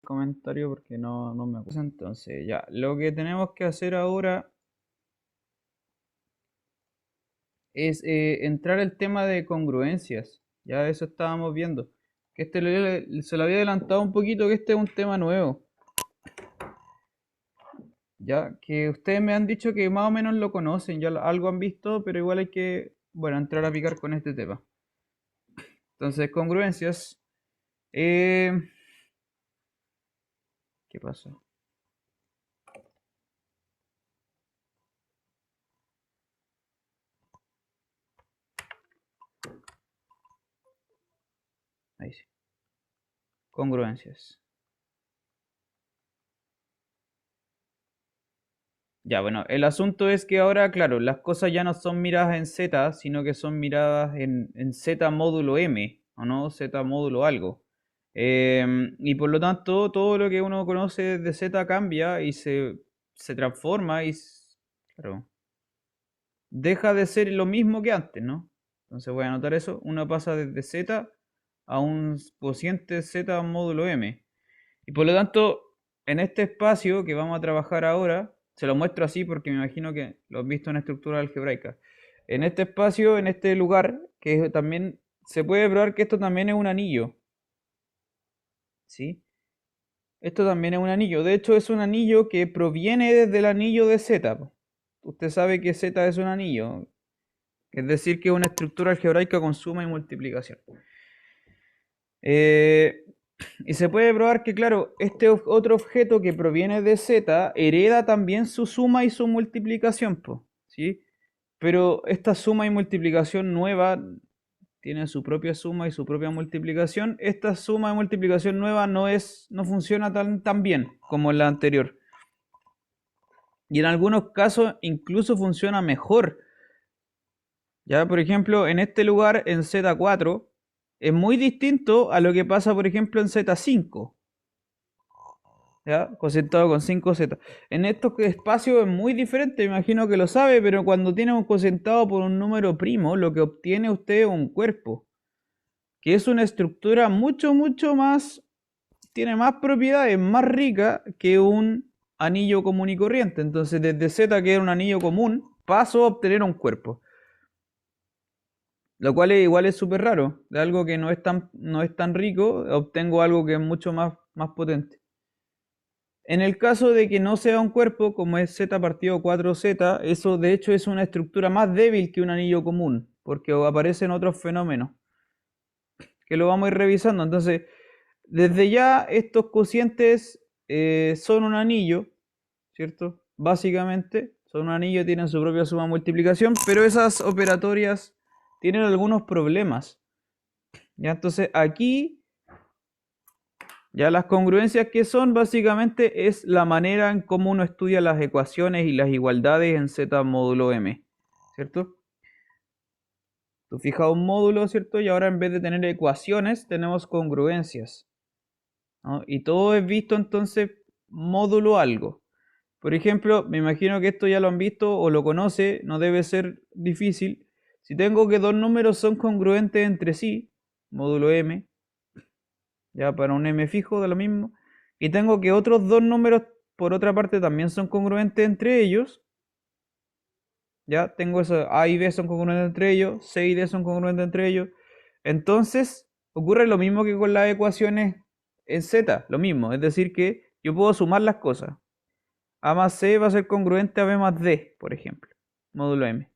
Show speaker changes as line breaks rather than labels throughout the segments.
comentario porque no me acuerdo. Entonces, ya, lo que tenemos que hacer ahora es entrar al tema de congruencias. Ya eso estábamos viendo. Que se lo había adelantado un poquito, que este es un tema nuevo. Ya que ustedes me han dicho que más o menos lo conocen, ya algo han visto, pero igual hay que, bueno, entrar a picar con este tema. Entonces, congruencias. Eh, ¿Qué pasó? Ahí sí. Congruencias. Ya, bueno, el asunto es que ahora, claro, las cosas ya no son miradas en Z, sino que son miradas en Z módulo M, ¿o no? Z módulo algo. Y por lo tanto, todo lo que uno conoce de Z cambia y se transforma y, claro, deja de ser lo mismo que antes, ¿no? Entonces voy a anotar eso. Uno pasa desde Z a un cociente Z módulo M. Y por lo tanto, en este espacio que vamos a trabajar ahora, se lo muestro así porque me imagino que lo han visto en estructura algebraica. En este espacio, en este lugar, que también se puede probar que esto también es un anillo. ¿Sí? Esto también es un anillo. De hecho, es un anillo que proviene desde el anillo de Z. Usted sabe que Z es un anillo. Es decir, que es una estructura algebraica con suma y multiplicación. Eh, y se puede probar que, claro, este otro objeto que proviene de Z hereda también su suma y su multiplicación, ¿sí? Pero esta suma y multiplicación nueva tiene su propia suma y su propia multiplicación. Esta suma y multiplicación nueva no funciona tan bien como la anterior. Y en algunos casos incluso funciona mejor. Ya, por ejemplo, en este lugar, en Z4, es muy distinto a lo que pasa, por ejemplo, en Z5. ¿Ya? Cosentado con 5Z. En estos espacios es muy diferente, me imagino que lo sabe, pero cuando tiene un cosentado por un número primo, lo que obtiene usted es un cuerpo, que es una estructura mucho más, tiene más propiedades, más rica que un anillo común y corriente. Entonces, desde Z, que era un anillo común, paso a obtener un cuerpo. Lo cual igual es súper raro. De algo que no es tan rico, obtengo algo que es mucho más potente. En el caso de que no sea un cuerpo, como es Z partido 4Z, eso de hecho es una estructura más débil que un anillo común, porque aparecen otros fenómenos que lo vamos a ir revisando. Entonces, desde ya estos cocientes son un anillo, ¿cierto? Básicamente son un anillo, tienen su propia suma multiplicación, pero esas operatorias tienen algunos problemas. Ya, entonces aquí ya las congruencias que son básicamente es la manera en cómo uno estudia las ecuaciones y las igualdades en Z módulo M, ¿cierto? Tú fijas un módulo, ¿cierto? Y ahora en vez de tener ecuaciones tenemos congruencias, ¿no? Y todo es visto entonces módulo algo. Por ejemplo, me imagino que esto ya lo han visto o lo conoce, no debe ser difícil. Si tengo que dos números son congruentes entre sí, módulo M, ya para un M fijo de lo mismo, y tengo que otros dos números por otra parte también son congruentes entre ellos, ya tengo eso, A y B son congruentes entre ellos, C y D son congruentes entre ellos, entonces ocurre lo mismo que con las ecuaciones en Z, lo mismo, es decir que yo puedo sumar las cosas, A más C va a ser congruente a B más D, por ejemplo, módulo M.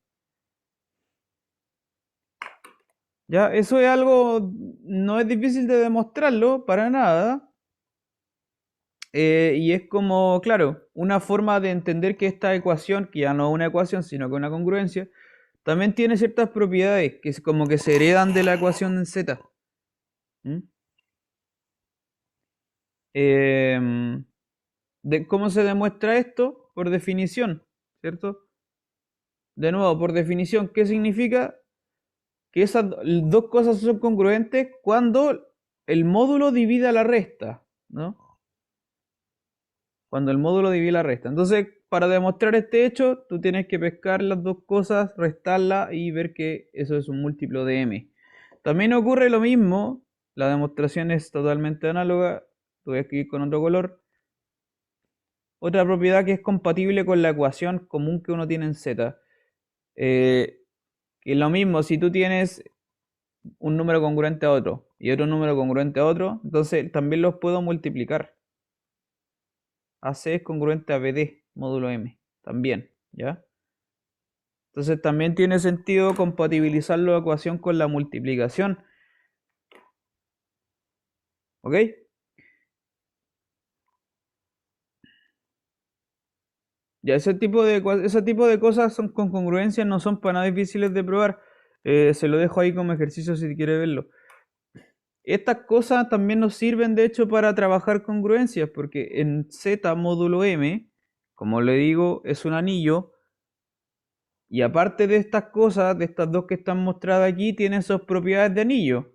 Ya, eso es algo, no es difícil de demostrarlo para nada. Y es como, claro, una forma de entender que esta ecuación, que ya no es una ecuación, sino que una congruencia, también tiene ciertas propiedades que es como que se heredan de la ecuación en Z. ¿Mm? Em, ¿Cómo se demuestra esto? Por definición, ¿cierto? De nuevo, por definición, ¿qué significa? Que esas dos cosas son congruentes cuando el módulo divide a la resta, ¿no? Cuando el módulo divide la resta. Entonces, para demostrar este hecho, tú tienes que pescar las dos cosas, restarlas y ver que eso es un múltiplo de m. También ocurre lo mismo, la demostración es totalmente análoga lo voy a escribir con otro color. Otra propiedad que es compatible con la ecuación común que uno tiene en Z. Que lo mismo, si tú tienes un número congruente a otro y otro número congruente a otro, entonces también los puedo multiplicar. AC es congruente a BD, módulo M, también, ¿ya? Entonces también tiene sentido compatibilizar la ecuación con la multiplicación. ¿Ok? Ya ese tipo de cosas son con congruencias, no son para nada difíciles de probar. Se lo dejo ahí como ejercicio si quiere verlo. Estas cosas también nos sirven de hecho para trabajar congruencias, porque en Z módulo M, como le digo, es un anillo. Y aparte de estas cosas, de estas dos que están mostradas aquí, tienen sus propiedades de anillo.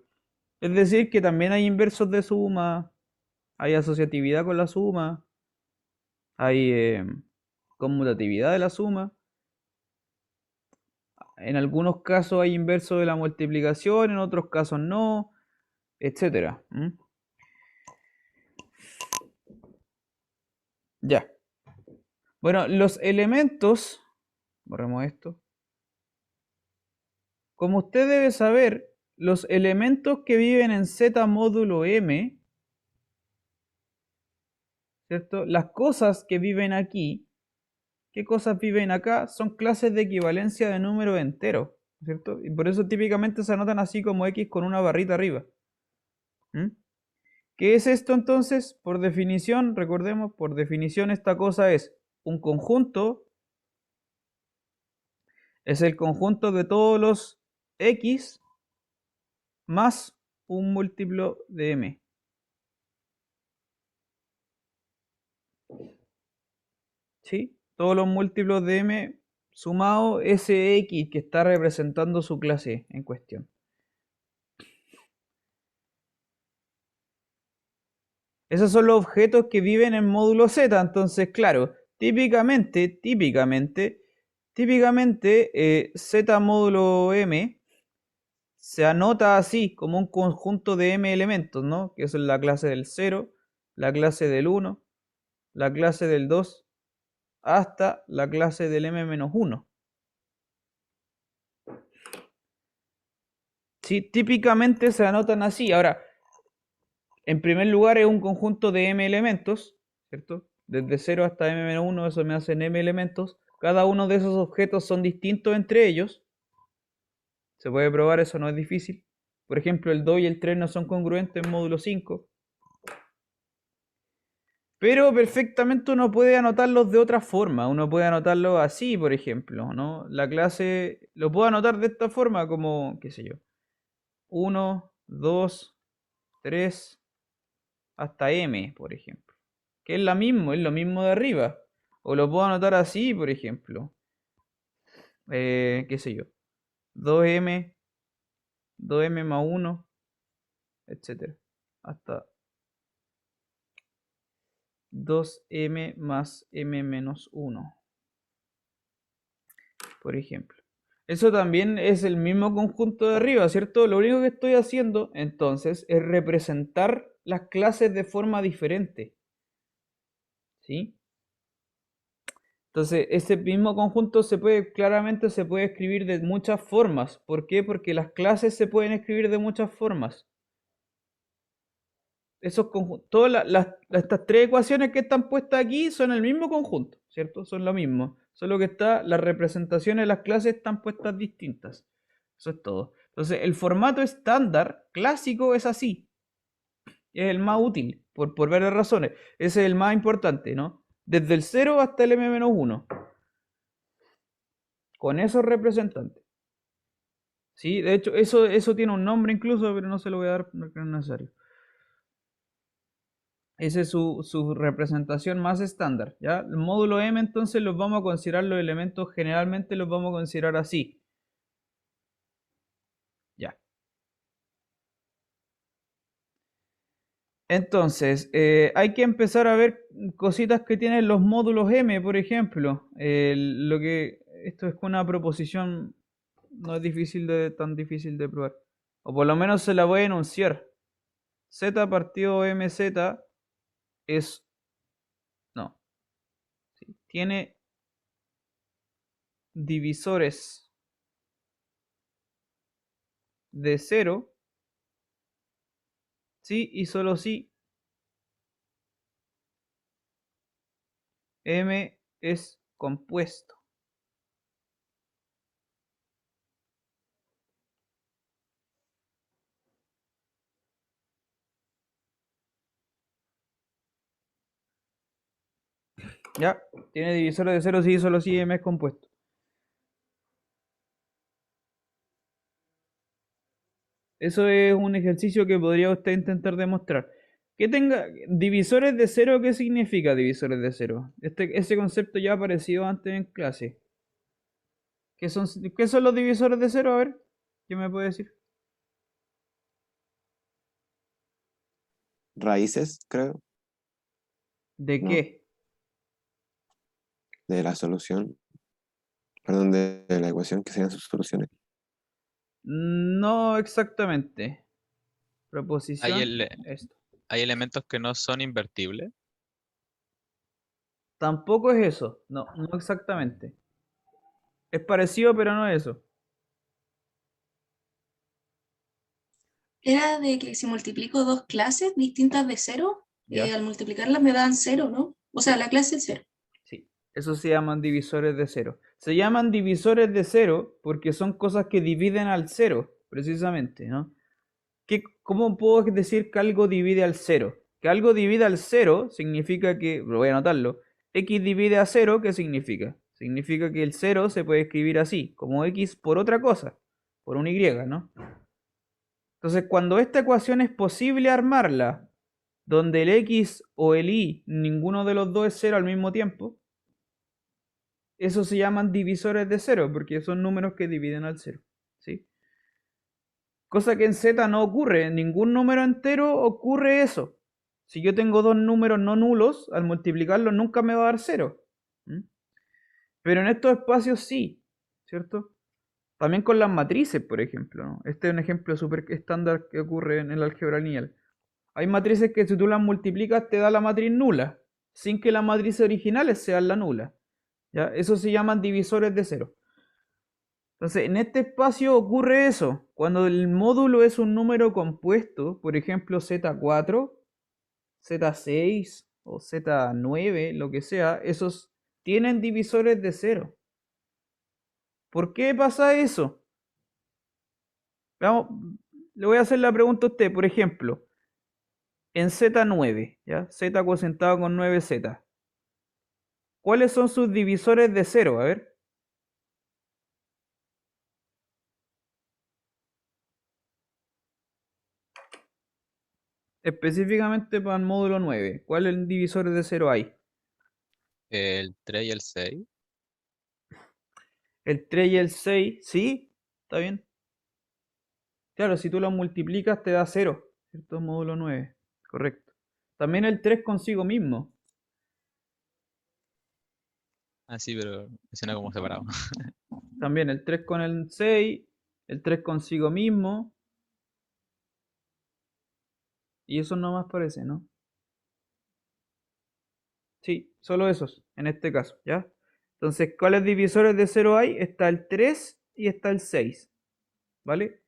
Es decir, que también hay inversos de suma, hay asociatividad con la suma, hay conmutatividad de la suma. En algunos casos hay inverso de la multiplicación, en otros casos no, etcétera. Ya. Bueno, los elementos, borremos esto. Como usted debe saber, los elementos que viven en Z módulo M, ¿cierto? Las cosas que viven aquí, ¿qué cosas viven acá? Son clases de equivalencia de número entero, ¿cierto? Y por eso típicamente se anotan así como X con una barrita arriba. ¿Qué es esto entonces? Por definición, recordemos, por definición esta cosa es un conjunto, es el conjunto de todos los X más un múltiplo de M. ¿Sí? Todos los múltiplos de M sumado ese X que está representando su clase en cuestión. Esos son los objetos que viven en módulo Z. Entonces, claro, típicamente, Z módulo M se anota así, como un conjunto de M elementos, ¿no? Que es la clase del 0, la clase del 1, la clase del 2, hasta la clase del M-1. Sí, típicamente se anotan así. Ahora, en primer lugar es un conjunto de M elementos, ¿cierto? Desde 0 hasta M-1, eso me hacen M elementos. Cada uno de esos objetos son distintos entre ellos. Se puede probar, eso no es difícil. Por ejemplo, el 2 y el 3 no son congruentes en módulo 5. Pero perfectamente uno puede anotarlos de otra forma. Uno puede anotarlo así, por ejemplo, ¿no? La clase lo puedo anotar de esta forma, como, qué sé yo, 1, 2, 3, hasta M, por ejemplo. Que es lo mismo de arriba. O lo puedo anotar así, por ejemplo. Qué sé yo, 2M, 2M más 1, etcétera. Hasta 2M más M menos 1, por ejemplo. Eso también es el mismo conjunto de arriba, ¿cierto? Lo único que estoy haciendo entonces es representar las clases de forma diferente. ¿Sí? Entonces, ese mismo conjunto claramente se puede escribir de muchas formas. ¿Por qué? Porque las clases se pueden escribir de muchas formas. Estas tres ecuaciones que están puestas aquí son el mismo conjunto, ¿cierto? Son lo mismo. Solo que las representaciones de las clases están puestas distintas. Eso es todo. Entonces, el formato estándar clásico es así. Es el más útil, por varias razones. Ese es el más importante, ¿no? Desde el 0 hasta el M-1. Con esos representantes. Sí, de hecho, eso tiene un nombre incluso, pero no se lo voy a dar porque no es necesario. Esa es su representación más estándar, ¿ya? El módulo M entonces los vamos a considerar los elementos, generalmente los vamos a considerar así. Ya. Entonces, hay que empezar a ver cositas que tienen los módulos M, por ejemplo. Esto es una proposición, no es tan difícil de probar. O por lo menos se la voy a enunciar. Z partido MZ es... No. Sí, tiene divisores de cero, sí y solo si M es compuesto. ¿Ya? Tiene divisores de cero, sí y solo si M es compuesto. Eso es un ejercicio que podría usted intentar demostrar. Que tenga divisores de cero, ¿qué significa divisores de cero? Ese concepto ya ha aparecido antes en clase. ¿Qué son los divisores de cero? A ver, ¿qué me puede decir?
Raíces, creo,
¿De
¿no?
qué?
De la solución, perdón, de la ecuación que serían sus soluciones.
No exactamente.
Hay,
Proposición,
ele-
esto.
hay elementos que no son invertibles.
Tampoco es eso. No, no exactamente. Es parecido, pero no es eso.
Era de que si multiplico dos clases distintas de cero,
¿Ya?
al multiplicarlas me dan cero, ¿no? O sea,
Sí.
la clase es cero.
Sí, eso se llaman divisores de cero. Se llaman divisores de cero porque son cosas que dividen al cero, precisamente, ¿no? ¿Cómo puedo decir que algo divide al cero? Que algo divide al cero significa que, lo voy a anotarlo, x divide a cero, ¿qué significa? Significa que el cero se puede escribir así, como x por otra cosa, por un y, ¿no? Entonces, cuando esta ecuación es posible armarla, donde el x o el y, ninguno de los dos es cero al mismo tiempo, eso se llaman divisores de cero, porque son números que dividen al cero, ¿sí? Cosa que en Z no ocurre, en ningún número entero ocurre eso. Si yo tengo dos números no nulos, al multiplicarlos nunca me va a dar cero. Pero en estos espacios sí, ¿cierto? También con las matrices, por ejemplo, ¿no? Este es un ejemplo súper estándar que ocurre en el álgebra lineal. Hay matrices que si tú las multiplicas te da la matriz nula, sin que las matrices originales sean la nula. ¿Ya? Eso se llaman divisores de cero. Entonces, en este espacio ocurre eso. Cuando el módulo es un número compuesto, por ejemplo Z4, Z6 o Z9, lo que sea, esos tienen divisores de cero. ¿Por qué pasa eso? Vamos, le voy a hacer la pregunta a usted, por ejemplo, en Z9, ¿ya? Z cosentado con 9Z. ¿Cuáles son sus divisores de cero? A ver. Específicamente para el módulo 9. ¿Cuáles divisores de cero hay?
El 3 y el 6.
El 3 y el 6, ¿sí? ¿Está bien? Claro, si tú los multiplicas te da cero, ¿cierto? Módulo 9, correcto. También el 3 consigo mismo.
Ah, sí, pero suena como separado.
También el 3 con el 6, el 3 consigo mismo. Y eso no más parece, ¿no? Sí, solo esos, en este caso, ¿ya? Entonces, ¿cuáles divisores de cero hay? Está el 3 y está el 6, ¿vale?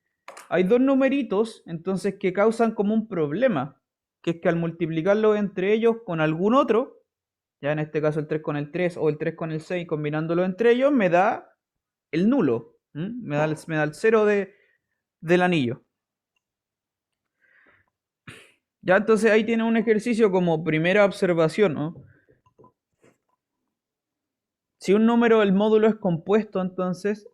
Hay dos numeritos, entonces, que causan como un problema, que es que al multiplicarlo entre ellos con algún otro, ya en este caso el 3 con el 3 o el 3 con el 6, combinándolo entre ellos, me da el nulo, me da el cero del anillo. Ya entonces ahí tiene un ejercicio como primera observación, ¿no? Si un número, el módulo es compuesto, entonces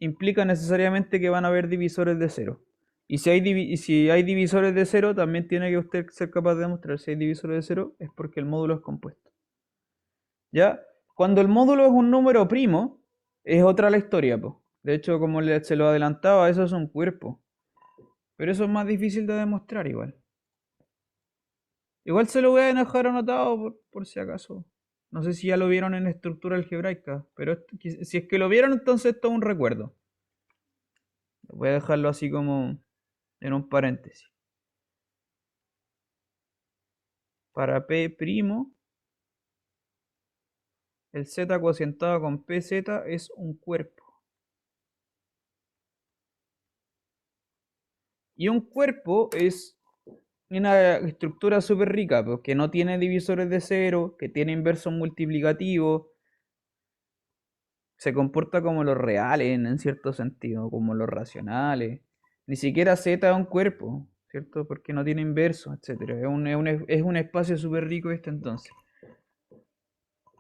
implica necesariamente que van a haber divisores de cero. Y si hay divisores de cero, también tiene que usted ser capaz de demostrar si hay divisores de cero, es porque el módulo es compuesto. ¿Ya? Cuando el módulo es un número primo, es otra la historia, po. De hecho, como se lo adelantaba, eso es un cuerpo. Pero eso es más difícil de demostrar igual. Igual se lo voy a dejar anotado por si acaso. No sé si ya lo vieron en estructura algebraica, pero si es que lo vieron, entonces esto es un recuerdo. Voy a dejarlo así como en un paréntesis. para P', el Z cocientado con PZ es un cuerpo. Y un cuerpo es una estructura súper rica, pues, que no tiene divisores de cero, que tiene inversos multiplicativos, se comporta como los reales en cierto sentido, como los racionales. Ni siquiera Z es un cuerpo, ¿cierto? Porque no tiene inverso, etc. Es un espacio súper rico este entonces.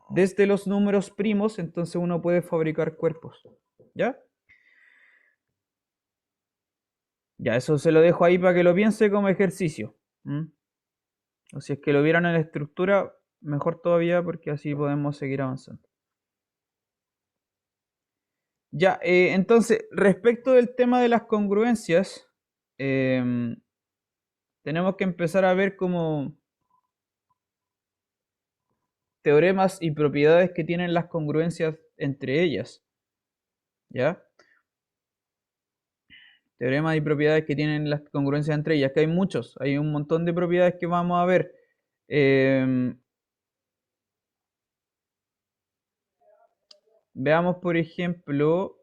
Desde los números primos, entonces uno puede fabricar cuerpos. ¿Ya? Ya, eso se lo dejo ahí para que lo piense como ejercicio. O si es que lo vieron en la estructura, mejor todavía porque así podemos seguir avanzando. Ya, entonces, respecto del tema de las congruencias, tenemos que empezar a ver como teoremas y propiedades que tienen las congruencias entre ellas. ¿Ya? Teoremas y propiedades que tienen las congruencias entre ellas, que hay muchos, hay un montón de propiedades que vamos a ver. Veamos, por ejemplo,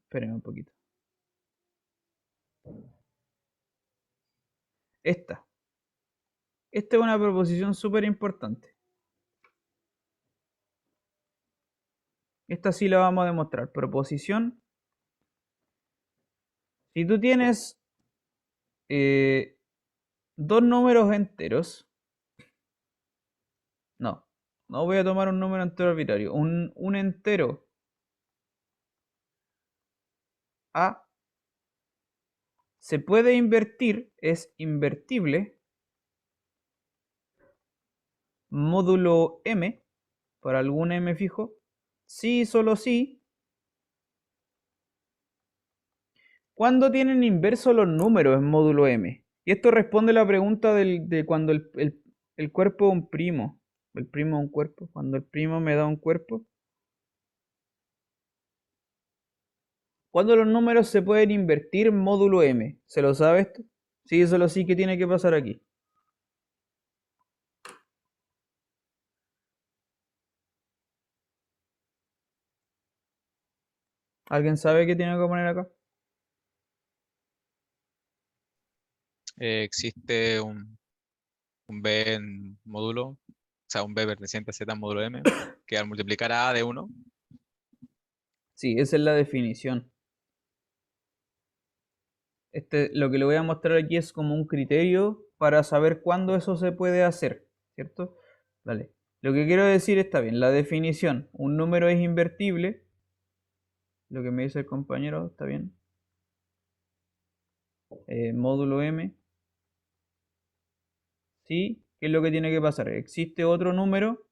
espérenme un poquito. Esta es una proposición súper importante. Esta sí la vamos a demostrar. Proposición. Si tú tienes dos números enteros. No voy a tomar un número entero arbitrario. Un entero A se puede invertir, es invertible, módulo M, para algún M fijo, sí y solo sí, cuando tienen inverso los números en módulo M. Y esto responde a la pregunta de cuando el cuerpo es un primo. El primo es un cuerpo. Cuando el primo me da un cuerpo. Cuando los números se pueden invertir en módulo M. ¿Se lo sabe esto? Sí, solo sí que tiene que pasar aquí. ¿Alguien sabe qué tiene que poner acá?
Existe un B en módulo, o sea, un B perteneciente a Z en módulo M, que al multiplicar a de 1,
Sí, esa es la definición. Lo que le voy a mostrar aquí es como un criterio para saber cuándo eso se puede hacer, ¿cierto? Vale. Lo que quiero decir está bien. La definición, un número es invertible. Lo que me dice el compañero, está bien. Módulo M. Sí, ¿qué es lo que tiene que pasar? Existe otro número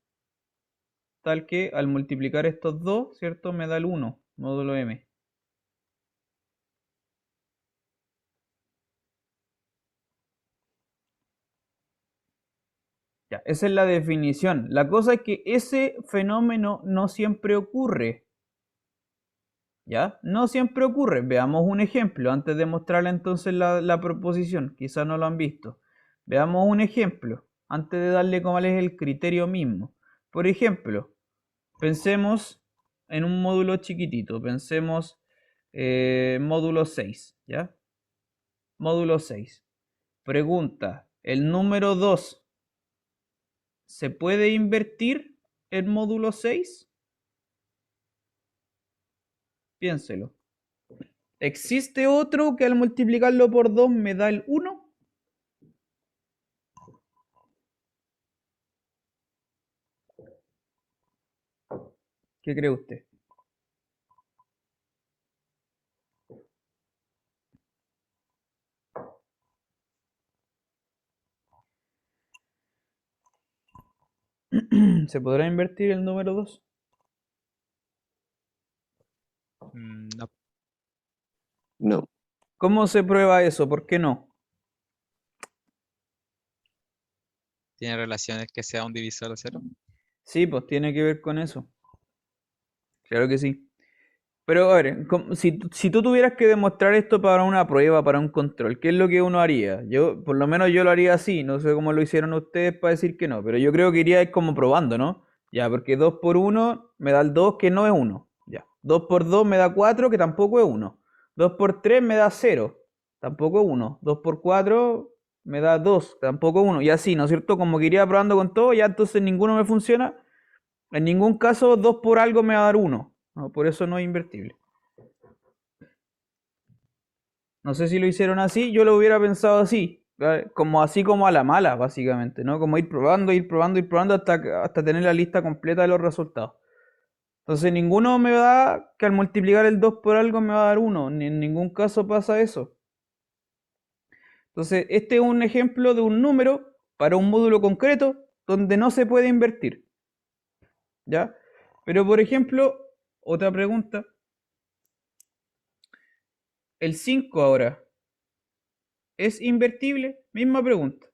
tal que al multiplicar estos dos, ¿cierto? Me da el 1, módulo M. Ya, esa es la definición. La cosa es que ese fenómeno no siempre ocurre. ¿Ya? No siempre ocurre. Veamos un ejemplo antes de mostrarle entonces la proposición. Quizás no lo han visto. Veamos un ejemplo antes de darle cuál es el criterio mismo. Por ejemplo, pensemos en un módulo chiquitito. Pensemos módulo 6. ¿Ya? Módulo 6. Pregunta, ¿el número 2 se puede invertir en módulo 6? Piénselo. ¿Existe otro que al multiplicarlo por 2 me da el 1? ¿Qué cree usted? ¿Se podrá invertir el número 2?
no,
No.
¿Cómo se prueba eso? ¿Por qué no?
tiene relaciones que sea un divisor de 0.
Sí, pues tiene que ver con eso. Claro que sí. Pero a ver, si tú tuvieras que demostrar esto para una prueba, para un control, ¿qué es lo que uno haría? Yo, por lo menos yo lo haría así, no sé cómo lo hicieron ustedes para decir que no, pero yo creo que iría como probando, ¿no? Ya, porque 2 por 1 me da el 2 que no es 1. Ya. 2 por 2 me da 4 que tampoco es 1. 2 por 3 me da 0, tampoco es 1. 2 por 4 me da 2, tampoco es 1. Y así, ¿no es cierto? Como que iría probando con todo, ya entonces ninguno me funciona. En ningún caso 2 por algo me va a dar 1. ¿No? Por eso no es invertible. No sé si lo hicieron así, yo lo hubiera pensado así, ¿vale? Como así como a la mala, básicamente, ¿no? Como ir probando, ir probando, ir probando hasta tener la lista completa de los resultados. Entonces ninguno me da que al multiplicar el 2 por algo me va a dar 1, ni en ningún caso pasa eso. Entonces este es un ejemplo de un número para un módulo concreto donde no se puede invertir, ¿ya? Pero por ejemplo, otra pregunta, el 5 ahora, ¿es invertible? Misma pregunta.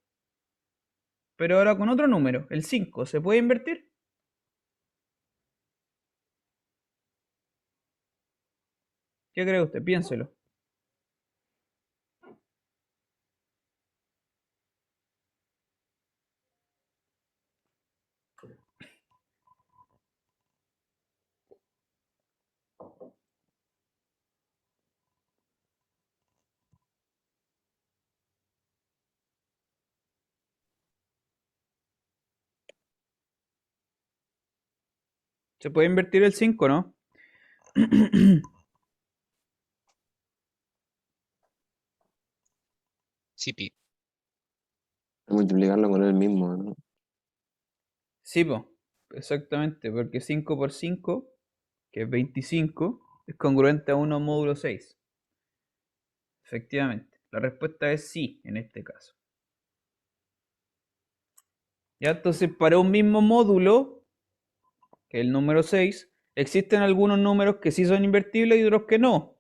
Pero ahora con otro número, el 5, ¿se puede invertir? ¿Qué cree usted? Piénselo. ¿Se puede invertir el 5, no?
Sí, pi.
Multiplicarlo con el mismo, ¿no?
Sí, po. Exactamente, porque 5 por 5, que es 25, es congruente a 1 módulo 6. Efectivamente. La respuesta es sí, en este caso. Ya, entonces, para un mismo módulo, que es el número 6, existen algunos números que sí son invertibles y otros que no.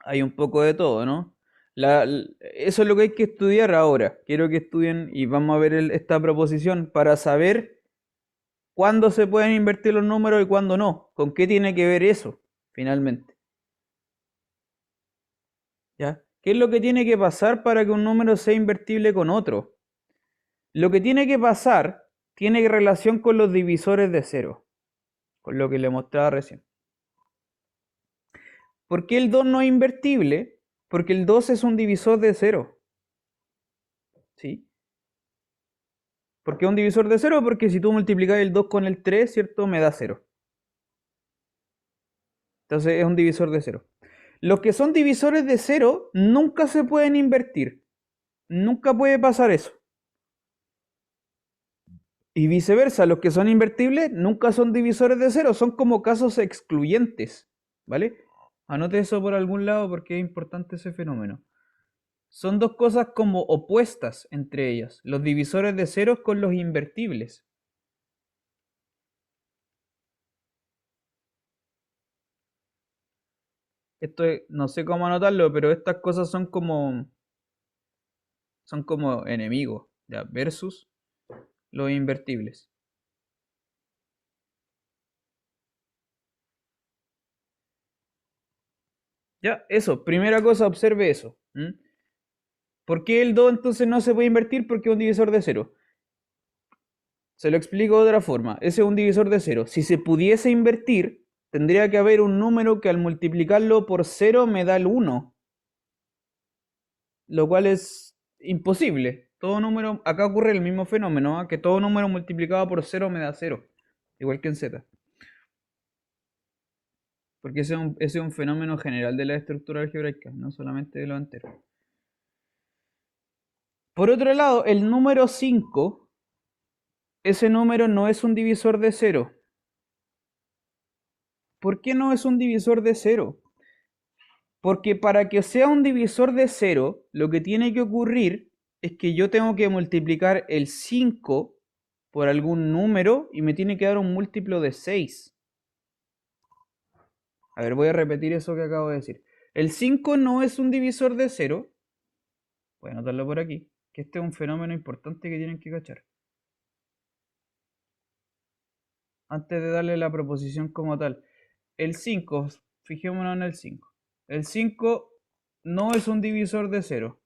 Hay un poco de todo, ¿no? Eso es lo que hay que estudiar ahora. Quiero que estudien y vamos a ver esta proposición para saber cuándo se pueden invertir los números y cuándo no. ¿Con qué tiene que ver eso, finalmente? ¿Ya? ¿Qué es lo que tiene que pasar para que un número sea invertible con otro? Lo que tiene que pasar tiene relación con los divisores de cero, con lo que le mostraba recién. ¿Por qué el 2 no es invertible? Porque el 2 es un divisor de cero. ¿Sí? ¿Por qué un divisor de cero? Porque si tú multiplicas el 2 con el 3, ¿cierto? Me da 0. Entonces es un divisor de cero. Los que son divisores de cero nunca se pueden invertir. Nunca puede pasar eso. Y viceversa, los que son invertibles nunca son divisores de cero, son como casos excluyentes. ¿Vale? Anote eso por algún lado porque es importante ese fenómeno. Son dos cosas como opuestas entre ellas, los divisores de ceros con los invertibles. Esto no sé cómo anotarlo, pero estas cosas son como enemigos, ¿ya? Versus los invertibles. Ya, eso, primera cosa, observe eso. ¿Por qué el 2 entonces no se puede invertir? Porque es un divisor de cero. Se lo explico de otra forma. Ese es un divisor de cero. Si se pudiese invertir, tendría que haber un número que al multiplicarlo por 0 me da el 1. Lo cual es imposible. Todo número, acá ocurre el mismo fenómeno, ¿eh? Que todo número multiplicado por 0 me da 0. Igual que en Z. Porque ese es un fenómeno general de la estructura algebraica, no solamente de lo entero. Por otro lado, el número 5, ese número no es un divisor de cero. ¿Por qué no es un divisor de cero? Porque para que sea un divisor de cero, lo que tiene que ocurrir es que yo tengo que multiplicar el 5 por algún número y me tiene que dar un múltiplo de 6. A ver, voy a repetir eso que acabo de decir. El 5 no es un divisor de cero. Voy a anotarlo por aquí, que este es un fenómeno importante que tienen que cachar. Antes de darle la proposición como tal. el 5, fijémonos en el 5. El 5 no es un divisor de 0.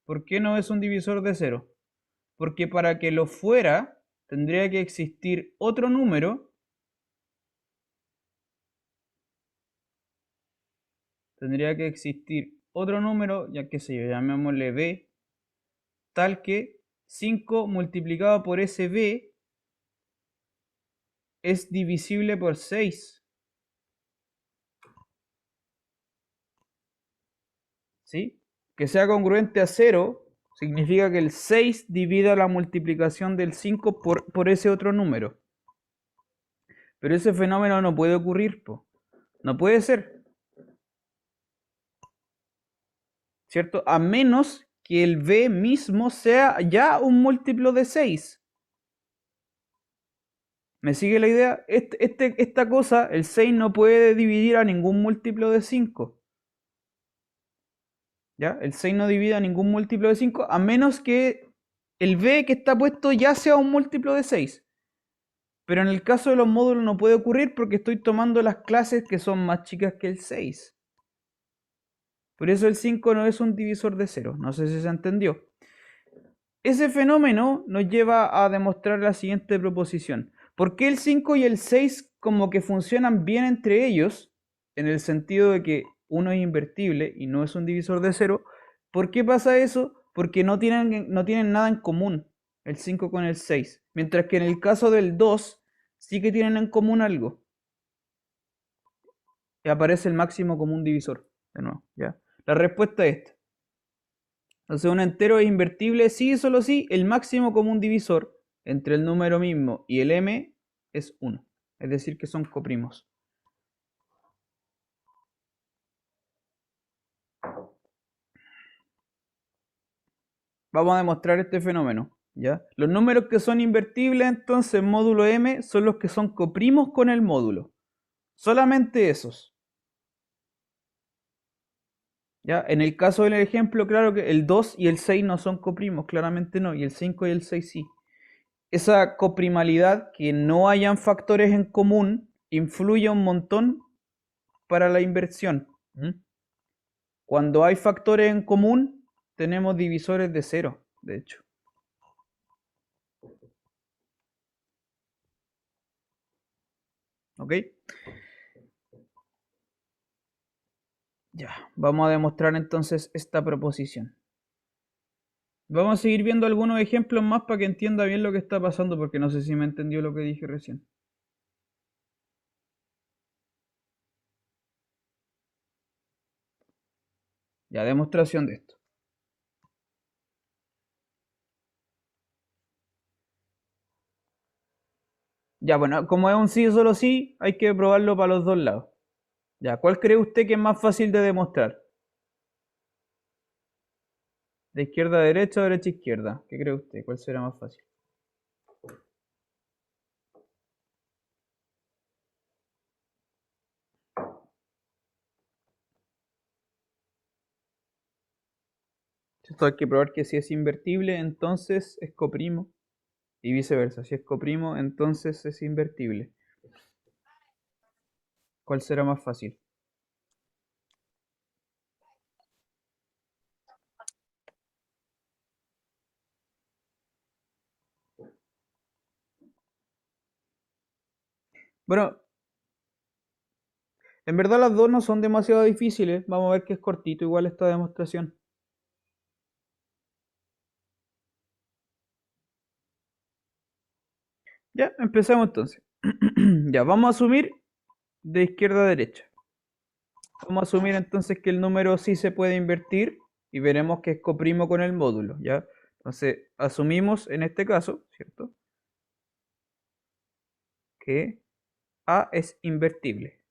¿Por qué no es un divisor de 0? Porque para que lo fuera, tendría que existir otro número. Tendría que existir otro número, ya que sé yo, llamémosle b, tal que 5 multiplicado por ese b es divisible por 6. ¿Sí? Que sea congruente a 0 significa que el 6 divida la multiplicación del 5 por ese otro número. Pero ese fenómeno no puede ocurrir, po. No puede ser. ¿Cierto? A menos que el b mismo sea ya un múltiplo de 6. ¿Me sigue la idea? Esta cosa, el 6 no puede dividir a ningún múltiplo de 5. ¿Ya? El 6 no divide a ningún múltiplo de 5 a menos que el b que está puesto ya sea un múltiplo de 6. Pero en el caso de los módulos no puede ocurrir porque estoy tomando las clases que son más chicas que el 6. Por eso el 5 no es un divisor de 0. No sé si se entendió. Ese fenómeno nos lleva a demostrar la siguiente proposición. ¿Por qué el 5 y el 6 como que funcionan bien entre ellos? En el sentido de que uno es invertible y no es un divisor de 0. ¿Por qué pasa eso? Porque no tienen nada en común el 5 con el 6. Mientras que en el caso del 2 sí que tienen en común algo. Y aparece el máximo común divisor. De nuevo, ¿ya? La respuesta es esta. Entonces un entero es invertible si y solo si el máximo común divisor entre el número mismo y el m es 1. Es decir, que son coprimos. Vamos a demostrar este fenómeno, ¿ya? Los números que son invertibles, entonces, módulo m, son los que son coprimos con el módulo. Solamente esos. ¿Ya? En el caso del ejemplo, claro que el 2 y el 6 no son coprimos, claramente no, y el 5 y el 6 sí. Esa coprimalidad, que no hayan factores en común, influye un montón para la inversión. Cuando hay factores en común, tenemos divisores de 0, de hecho. ¿Ok? Ya, vamos a demostrar entonces esta proposición. Vamos a seguir viendo algunos ejemplos más para que entienda bien lo que está pasando, porque no sé si me entendió lo que dije recién. Ya, demostración de esto. Ya, bueno, como es un sí o solo sí, hay que probarlo para los dos lados. Ya, ¿cuál cree usted que es más fácil de demostrar? ¿De izquierda a derecha o derecha a izquierda? ¿Qué cree usted? ¿Cuál será más fácil? Esto hay que probar que si es invertible, entonces es coprimo. Y viceversa, si es coprimo, entonces es invertible. ¿Cuál será más fácil? Bueno, en verdad las dos no son demasiado difíciles. Vamos a ver que es cortito igual esta demostración. Ya, empezamos entonces. Ya, vamos a asumir de izquierda a derecha. Vamos a asumir entonces que el número sí se puede invertir y veremos que es coprimo con el módulo, ¿ya? Entonces, asumimos en este caso, ¿cierto? Que A es invertible.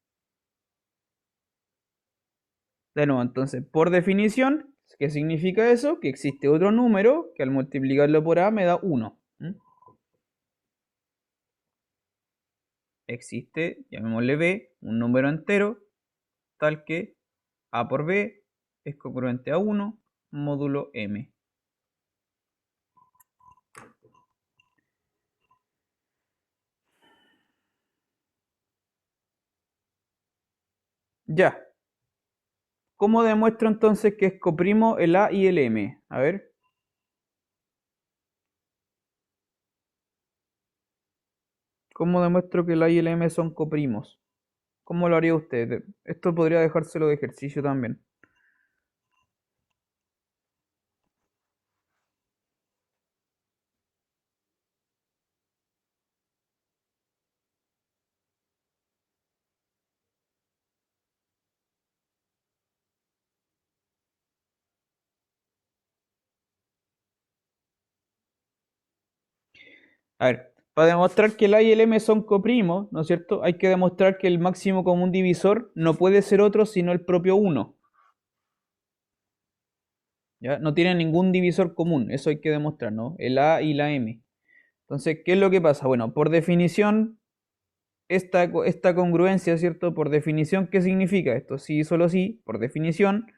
De nuevo, entonces, por definición, ¿qué significa eso? Que existe otro número que al multiplicarlo por A me da 1. Existe, llamémosle B, un número entero, tal que A por B es congruente a 1 módulo M. Ya. ¿Cómo demuestro entonces que es coprimo el A y el M? A ver. ¿Cómo demuestro que el A y el M son coprimos? ¿Cómo lo haría usted? Esto podría dejárselo de ejercicio también. A ver, para demostrar que el A y el M son coprimos, ¿no es cierto? Hay que demostrar que el máximo común divisor no puede ser otro sino el propio 1. ¿Ya? No tienen ningún divisor común, eso hay que demostrar, ¿no? El A y la M. Entonces, ¿qué es lo que pasa? Bueno, por definición, esta congruencia, ¿cierto? Por definición, ¿qué significa esto? Sí, solo sí, por definición,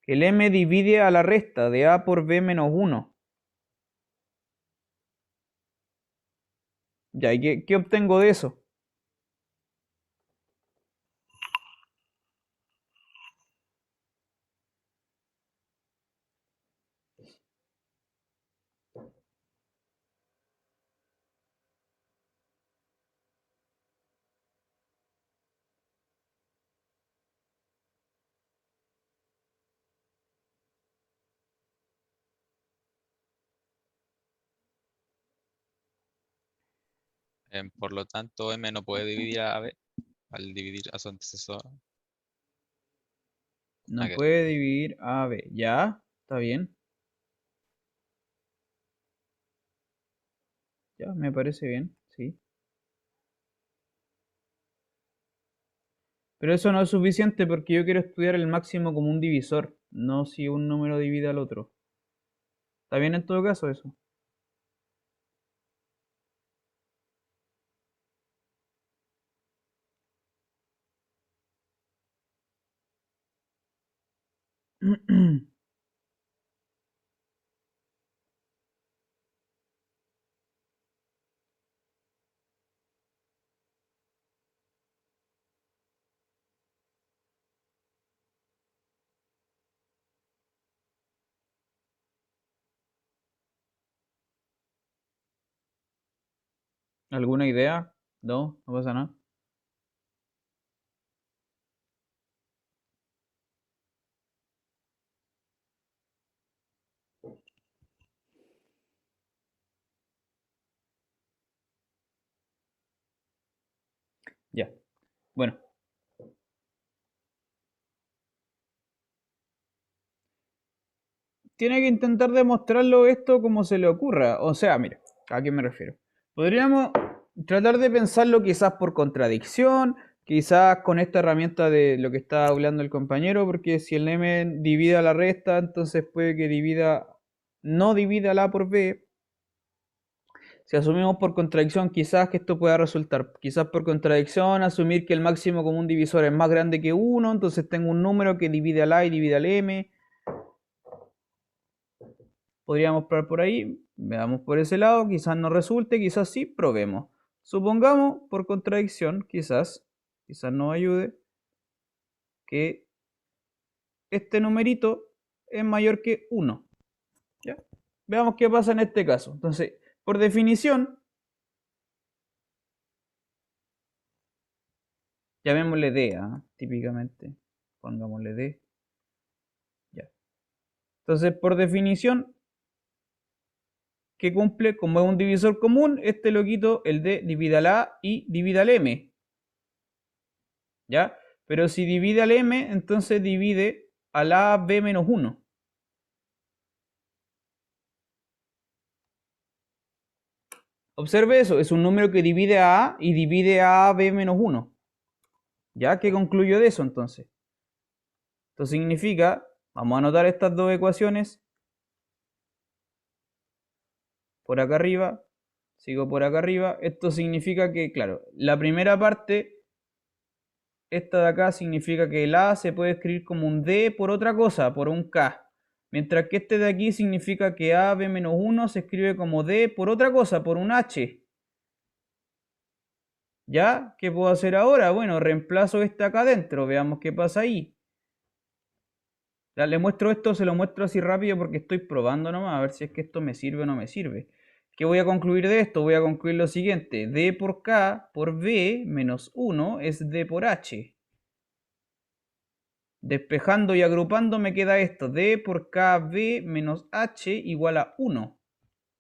que el M divide a la resta de A por B menos 1. Ya, ¿y qué obtengo de eso?
Por lo tanto, M no puede dividir a B al dividir a su antecesor.
No
Que
puede dividir A a B. Ya, está bien. Ya, me parece bien, sí. Pero eso no es suficiente porque yo quiero estudiar el máximo común divisor, no si un número divide al otro. ¿Está bien en todo caso eso? ¿Alguna idea? No, no pasa nada. Ya, bueno. Tiene que intentar demostrarlo esto como se le ocurra. O sea, mira, ¿a qué me refiero? Podríamos tratar de pensarlo quizás por contradicción, quizás con esta herramienta de lo que está hablando el compañero, porque si el m divide a la resta, entonces puede que no divida la A por B. Si asumimos por contradicción, quizás que esto pueda resultar, quizás por contradicción, asumir que el máximo común divisor es más grande que 1, entonces tengo un número que divide al A y divide al M. Podríamos probar por ahí, veamos por ese lado, quizás no resulte, quizás sí, probemos. Supongamos, por contradicción, quizás no ayude, que este numerito es mayor que 1. ¿Ya? Veamos qué pasa en este caso. Entonces, por definición, llamémosle D, típicamente, pongámosle D. Ya. Entonces, por definición, que cumple como es un divisor común, este lo quito, el D divide al A y divide al M. ¿Ya? Pero si divide al M, entonces divide al A B menos 1. Observe eso, es un número que divide a A y divide a B menos 1. ¿Ya? ¿Qué concluyo de eso entonces? Esto significa, vamos a anotar estas dos ecuaciones. Por acá arriba, sigo por acá arriba. Esto significa que, claro, la primera parte, esta de acá, significa que el A se puede escribir como un D por otra cosa, por un K. Mientras que este de aquí significa que A B menos 1 se escribe como D por otra cosa, por un H. ¿Ya? ¿Qué puedo hacer ahora? Bueno, reemplazo esta acá adentro, veamos qué pasa ahí. Ya, le muestro esto, se lo muestro así rápido porque estoy probando nomás, a ver si es que esto me sirve o no me sirve. ¿Qué voy a concluir de esto? Voy a concluir lo siguiente. D por K por B menos 1 es D por H. Despejando y agrupando me queda esto. D por KB menos H igual a 1.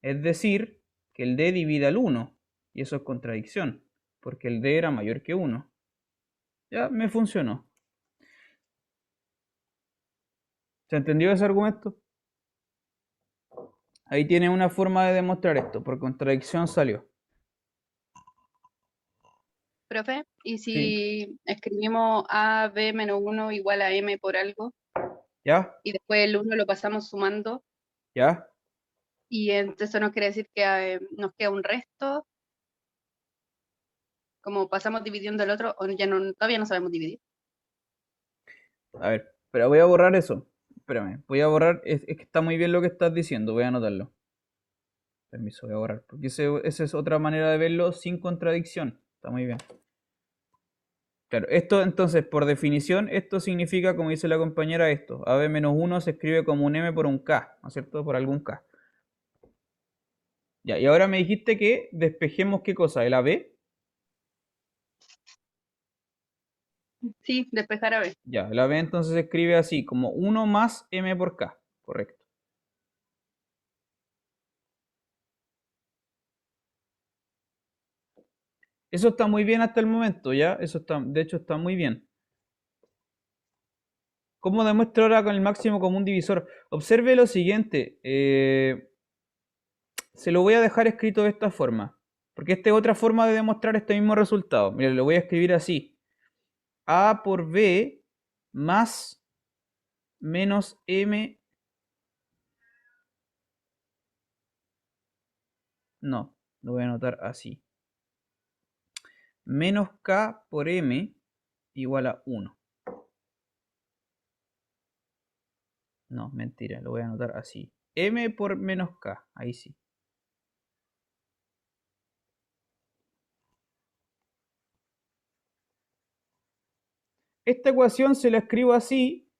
Es decir, que el D divide al 1. Y eso es contradicción, porque el D era mayor que 1. Ya, me funcionó. ¿Se entendió ese argumento? Ahí tiene una forma de demostrar esto. Por contradicción salió.
Profe, ¿y
Sí.
si escribimos a b menos 1 igual a m por algo
¿Ya?
y después el 1 lo pasamos sumando
¿Ya?
y entonces eso nos quiere decir que nos queda un resto? Como pasamos dividiendo el otro, o ya no, todavía no sabemos dividir.
A ver, pero voy a borrar eso. Espérame, voy a borrar. Es que está muy bien lo que estás diciendo. Voy a anotarlo. Permiso, voy a borrar. Porque esa es otra manera de verlo sin contradicción. Está muy bien. Claro, esto entonces, por definición, esto significa, como dice la compañera, esto. AB-1 se escribe como un M por un K, ¿no es cierto? Por algún K. Ya, y ahora me dijiste que despejemos qué cosa, el AB.
Sí, despejar a b.
Ya, el AB entonces se escribe así, como 1 más M por K. Correcto. Eso está muy bien hasta el momento, ¿ya? Eso está, de hecho, está muy bien. ¿Cómo demuestro ahora con el máximo común divisor? Observe lo siguiente. Se lo voy a dejar escrito de esta forma. Porque esta es otra forma de demostrar este mismo resultado. Mira, lo voy a escribir así. A por B más menos M. No, lo voy a anotar así. Menos K por M igual a 1. No, mentira, lo voy a anotar así. M por menos K, ahí sí. Esta ecuación se la escribo así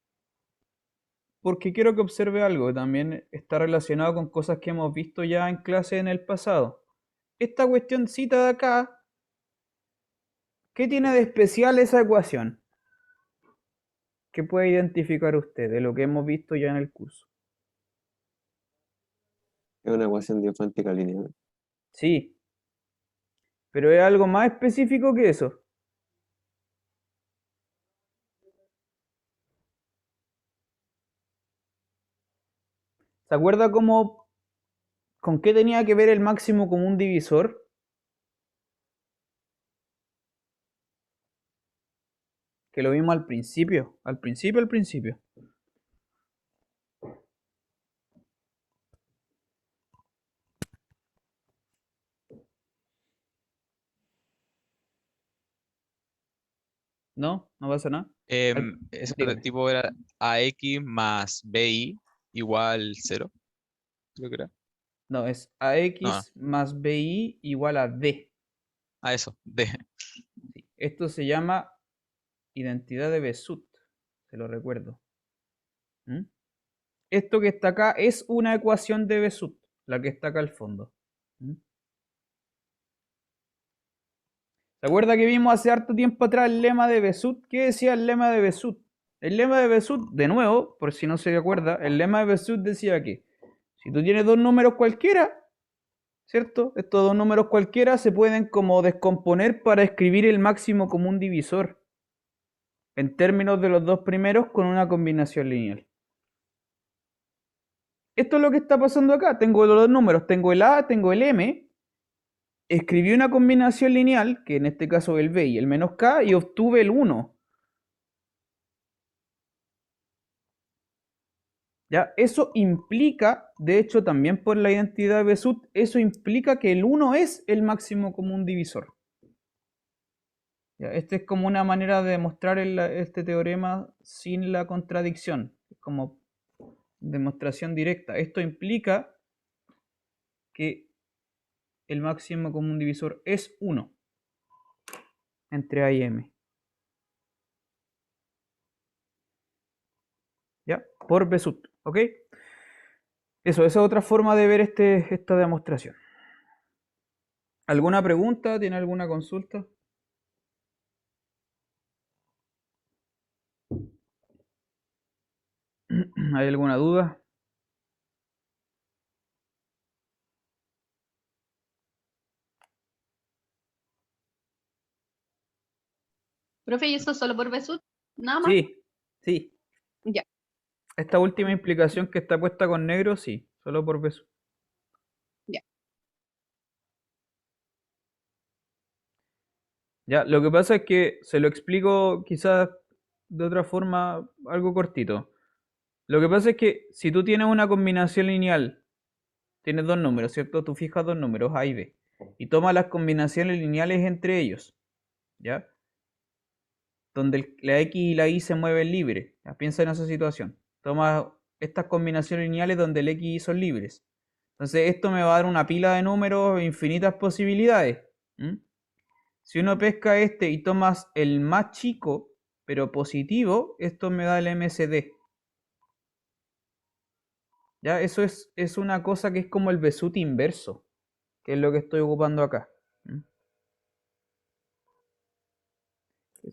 porque quiero que observe algo que también está relacionado con cosas que hemos visto ya en clase en el pasado. Esta cuestioncita de acá, ¿qué tiene de especial esa ecuación? ¿Qué puede identificar usted de lo que hemos visto ya en el curso?
Es una ecuación diofántica lineal.
Sí, pero es algo más específico que eso. ¿Se acuerda cómo, con qué tenía que ver el máximo común divisor? Que lo vimos al principio, al principio. ¿No? ¿No pasa nada?
Ese
Dígame.
tipo era AX más BI igual 0, creo que era.
No, es
No,
AX más BI igual a D.
a eso, D.
Sí. Esto se llama identidad de Besut, se lo recuerdo. ¿Mm? Esto que está acá es una ecuación de Besut, la que está acá al fondo. ¿Mm? ¿Se acuerda que vimos hace harto tiempo atrás el lema de Besut? ¿Qué decía el lema de Besut? El lema de Besut, de nuevo, por si no se acuerda, el lema de Besut decía que si tú tienes dos números cualquiera, ¿cierto? Estos dos números cualquiera se pueden como descomponer para escribir el máximo común divisor en términos de los dos primeros con una combinación lineal. Esto es lo que está pasando acá. Tengo los dos números, tengo el A, tengo el M. Escribí una combinación lineal, que en este caso el B y el menos K, y obtuve el 1. ¿Ya? Eso implica, de hecho también por la identidad de Besut, eso implica que el 1 es el máximo común divisor. ¿Ya? Esta es como una manera de demostrar este teorema sin la contradicción, como demostración directa. Esto implica que el máximo común divisor es 1. entre A y M. ¿Ya? Por Besut, ¿ok? Esa es otra forma de ver esta demostración. ¿Alguna pregunta? ¿Tiene alguna consulta? ¿Hay alguna duda?
Profe, ¿y eso solo por Besut? Nada más.
Sí, sí.
Ya.
Esta última implicación que está puesta con negro, sí, solo por Besut.
Ya.
Ya, lo que pasa es que se lo explico quizás de otra forma, algo cortito. Lo que pasa es que si tú tienes una combinación lineal, tienes dos números, ¿cierto? Tú fijas dos números, A y B, y tomas las combinaciones lineales entre ellos, ¿ya? Donde la X y la Y se mueven libres. Ya, piensa en esa situación. Toma estas combinaciones lineales donde el X y Y son libres. Entonces esto me va a dar una pila de números, infinitas posibilidades. ¿Mm? Si uno pesca este y tomas el más chico, pero positivo, esto me da el MCD. ¿Ya? Eso es una cosa que es como el Besut inverso, que es lo que estoy ocupando acá. ¿Mm?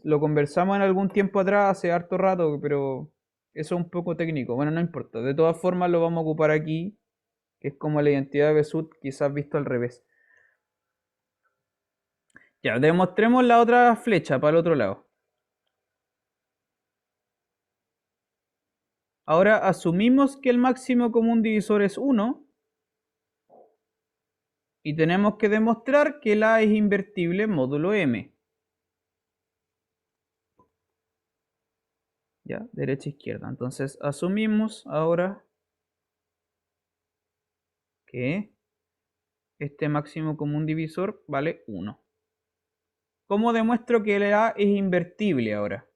Lo conversamos en algún tiempo atrás, hace harto rato, pero eso es un poco técnico. Bueno, no importa. De todas formas lo vamos a ocupar aquí, que es como la identidad de Besut, quizás visto al revés. Ya, demostremos la otra flecha para el otro lado. Ahora asumimos que el máximo común divisor es 1 y tenemos que demostrar que el A es invertible módulo M. Ya, derecha, izquierda. Entonces asumimos ahora que este máximo común divisor vale 1. ¿Cómo demuestro que el A es invertible ahora?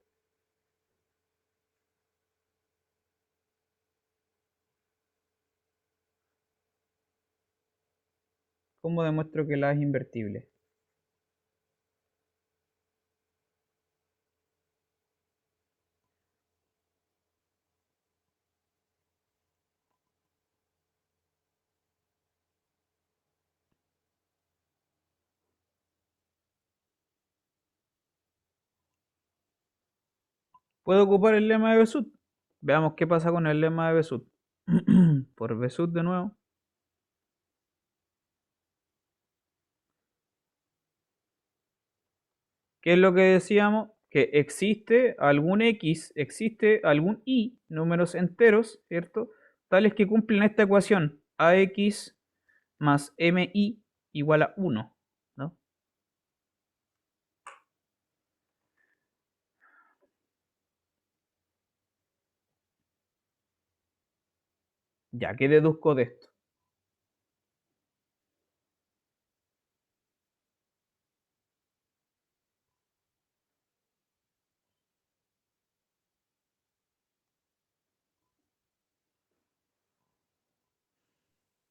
¿Cómo demuestro que el A es invertible? ¿Puedo ocupar el lema de Besut? Veamos qué pasa con el lema de Besut. Por Besut de nuevo. ¿Qué es lo que decíamos? Que existe algún X, existe algún Y, números enteros, ¿cierto? Tales que cumplen esta ecuación. AX más MI igual a 1, ¿no? Ya, ¿qué deduzco de esto?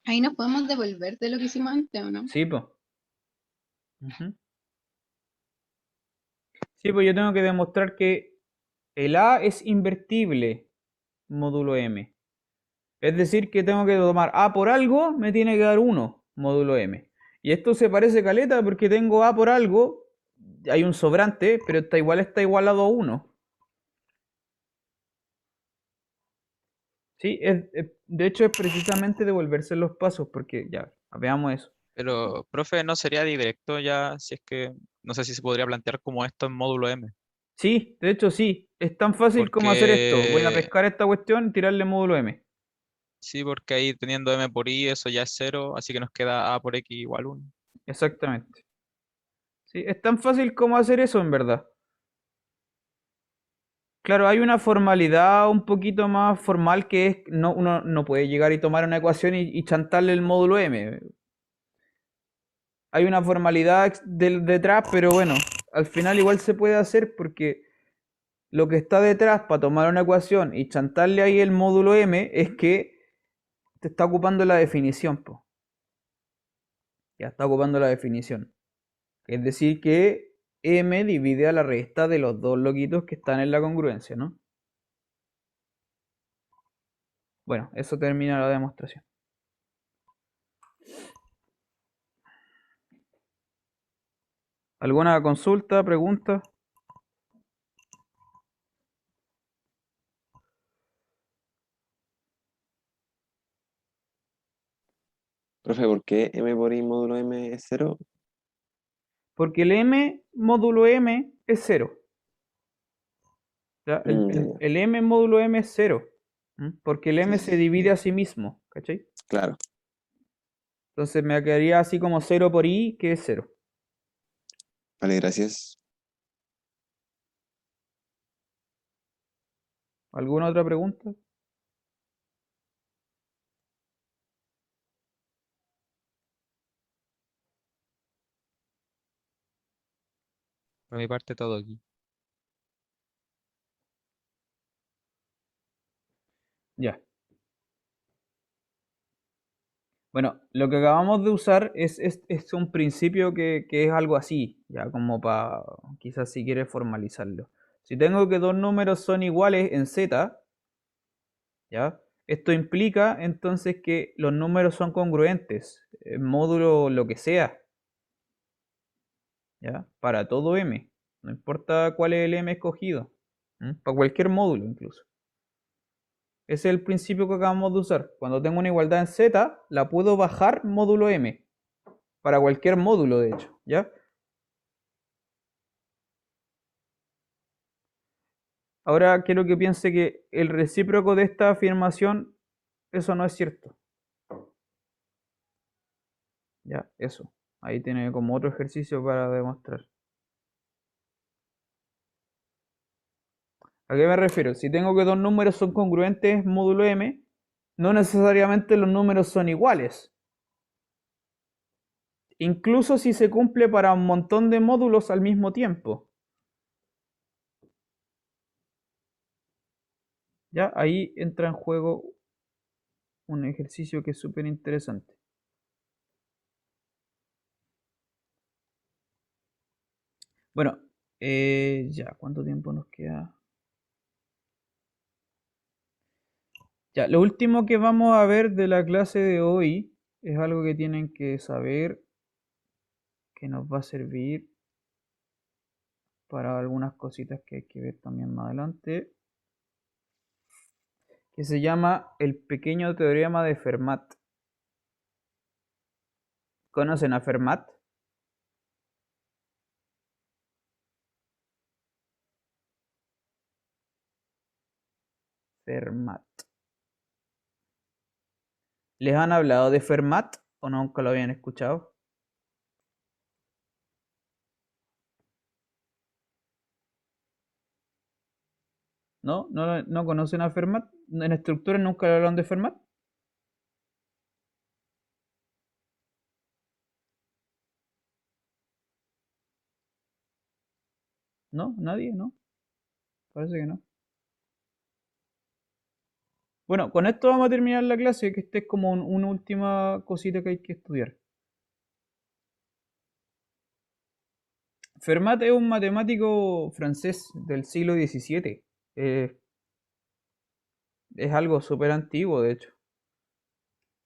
Ahí nos podemos devolver de lo que hicimos antes, ¿o no?
Sí, pues. Sí, pues yo tengo que demostrar que el A es invertible módulo M. Es decir, que tengo que tomar A por algo, me tiene que dar 1 módulo M. Y esto se parece caleta porque tengo A por algo, hay un sobrante, pero está igualado a 1. Sí, de hecho es precisamente devolverse los pasos, porque ya, veamos eso.
Pero, profe, ¿no sería directo ya si es que, no sé si se podría plantear como esto en módulo M?
Sí, de hecho sí, es tan fácil como hacer esto. Voy a
Porque,
pescar esta cuestión y tirarle módulo M.
sí, porque ahí teniendo M por I, eso ya es 0, así que nos queda A por X igual 1.
Exactamente. Sí, es tan fácil como hacer eso en verdad. Claro, hay una formalidad un poquito más formal que es, no, uno no puede llegar y tomar una ecuación y chantarle el módulo M. Hay una formalidad detrás, pero bueno, al final igual se puede hacer porque lo que está detrás para tomar una ecuación y chantarle ahí el módulo M es que te está ocupando la definición, po. Ya está ocupando la definición. Es decir, que m divide a la resta de los dos loquitos que están en la congruencia, ¿no? Bueno, eso termina la demostración. ¿Alguna consulta, pregunta?
Profe, ¿por qué m por i módulo m es 0?
Porque el m módulo m es 0. ¿Ya?
Ya.
El m módulo m es 0. Porque el m
Sí,
se divide a sí mismo, ¿cachai?
claro.
Entonces me quedaría así como 0 por i, que es 0.
Vale, gracias.
¿Alguna otra pregunta?
Por mi parte, todo aquí.
Ya. Bueno, lo que acabamos de usar es un principio que es algo así, ya como para, quizás si quieres formalizarlo. Si tengo que dos números son iguales en z, ¿ya? Esto implica entonces que los números son congruentes, en módulo lo que sea, ¿ya? Para todo m, no importa cuál es el m escogido, para cualquier módulo incluso. Ese es el principio que acabamos de usar. Cuando tengo una igualdad en z, la puedo bajar módulo m, para cualquier módulo de hecho, ¿ya? Ahora quiero que piense que el recíproco de esta afirmación, eso no es cierto. Ya, eso. Ahí tiene como otro ejercicio para demostrar. ¿A qué me refiero? Si tengo que dos números son congruentes módulo m, no necesariamente los números son iguales. Incluso si se cumple para un montón de módulos al mismo tiempo. Ya, ahí entra en juego un ejercicio que es súper interesante. Bueno, ya, ¿cuánto tiempo nos queda? Ya, lo último que vamos a ver de la clase de hoy es algo que tienen que saber, que nos va a servir para algunas cositas que hay que ver también más adelante, que se llama el pequeño teorema de Fermat. ¿Conocen a Fermat? Fermat. ¿Les han hablado de Fermat o nunca lo habían escuchado? ¿No? ¿No conocen a Fermat? ¿En estructuras nunca le hablaron de Fermat? ¿No? ¿Nadie? ¿No? Parece que no. Bueno, con esto vamos a terminar la clase, que esta es como una última cosita que hay que estudiar. Fermat es un matemático francés del siglo XVII. Es algo súper antiguo, de hecho.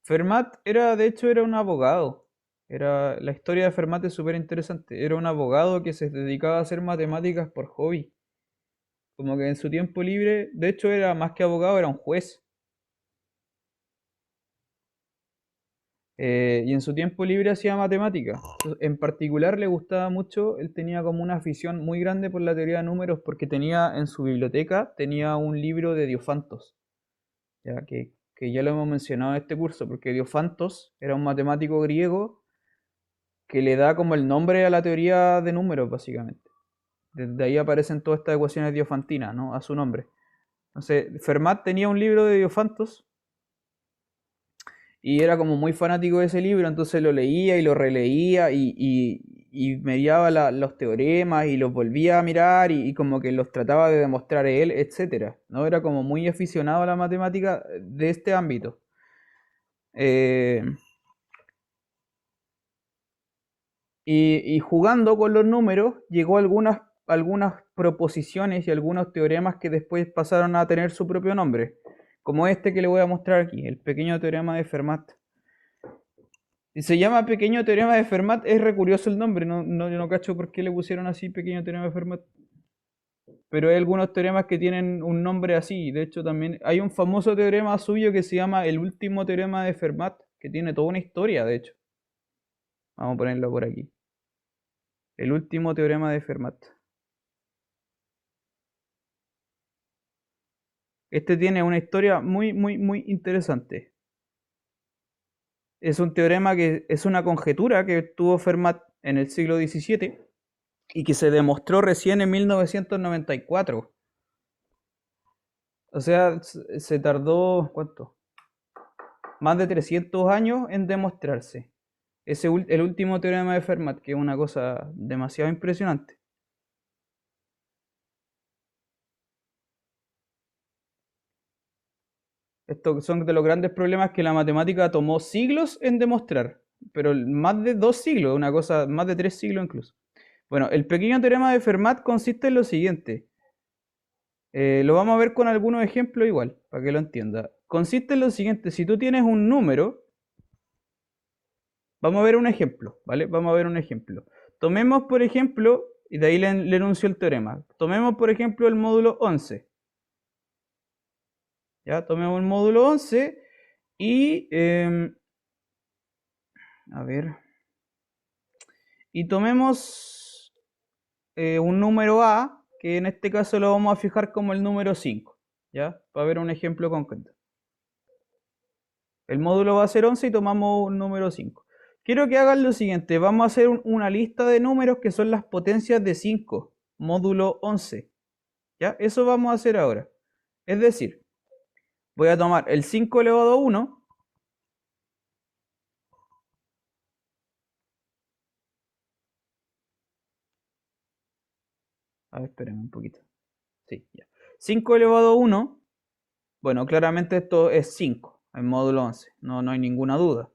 Fermat de hecho, era un abogado. La historia de Fermat es súper interesante. Era un abogado que se dedicaba a hacer matemáticas por hobby. Como que en su tiempo libre, de hecho, era más que abogado, era un juez. Y en su tiempo libre hacía matemáticas. En particular le gustaba mucho, él tenía como una afición muy grande por la teoría de números porque tenía en su biblioteca, tenía un libro de Diofantos, ya que ya lo hemos mencionado en este curso, porque Diofantos era un matemático griego que le da como el nombre a la teoría de números, básicamente. Desde ahí aparecen todas estas ecuaciones diofantinas, ¿no? A su nombre. Entonces, Fermat tenía un libro de Diofantos y era como muy fanático de ese libro, entonces lo leía y lo releía y mediaba los teoremas y los volvía a mirar y como que los trataba de demostrar él, etcétera, ¿no? Era como muy aficionado a la matemática de este ámbito. Eh, Y jugando con los números, llegó a algunas proposiciones y algunos teoremas que después pasaron a tener su propio nombre, como este que le voy a mostrar aquí, el pequeño teorema de Fermat. Y se llama pequeño teorema de Fermat, es re curioso el nombre, yo no cacho por qué le pusieron así pequeño teorema de Fermat. Pero hay algunos teoremas que tienen un nombre así. De hecho, también hay un famoso teorema suyo que se llama el último teorema de Fermat, que tiene toda una historia, de hecho. Vamos a ponerlo por aquí. El último teorema de Fermat. Este tiene una historia muy, muy, muy interesante. Es un teorema que es una conjetura que tuvo Fermat en el siglo XVII y que se demostró recién en 1994. O sea, se tardó, ¿cuánto? Más de 300 años en demostrarse. El último teorema de Fermat, que es una cosa demasiado impresionante. Estos son de los grandes problemas que la matemática tomó siglos en demostrar, pero más de 2 siglos, una cosa, más de 3 siglos incluso. Bueno, el pequeño teorema de Fermat consiste en lo siguiente. Lo vamos a ver con algunos ejemplos igual, para que lo entienda. Consiste en lo siguiente, si tú tienes un número, vamos a ver un ejemplo, ¿vale? Vamos a ver un ejemplo. Tomemos, por ejemplo, y de ahí le enuncio el teorema. Tomemos, por ejemplo, el módulo 11. Ya, tomemos el módulo 11 y... a ver. Y tomemos un número A, que en este caso lo vamos a fijar como el número 5. ¿Ya? Para ver un ejemplo concreto. El módulo va a ser 11 y tomamos un número 5. Quiero que hagan lo siguiente. Vamos a hacer una lista de números que son las potencias de 5. Módulo 11. ¿Ya? Eso vamos a hacer ahora. Es decir, voy a tomar el 5 elevado a 1. A ver, espérenme un poquito. Sí, ya. 5 elevado a 1. Bueno, claramente esto es 5 en módulo 11. No hay ninguna duda.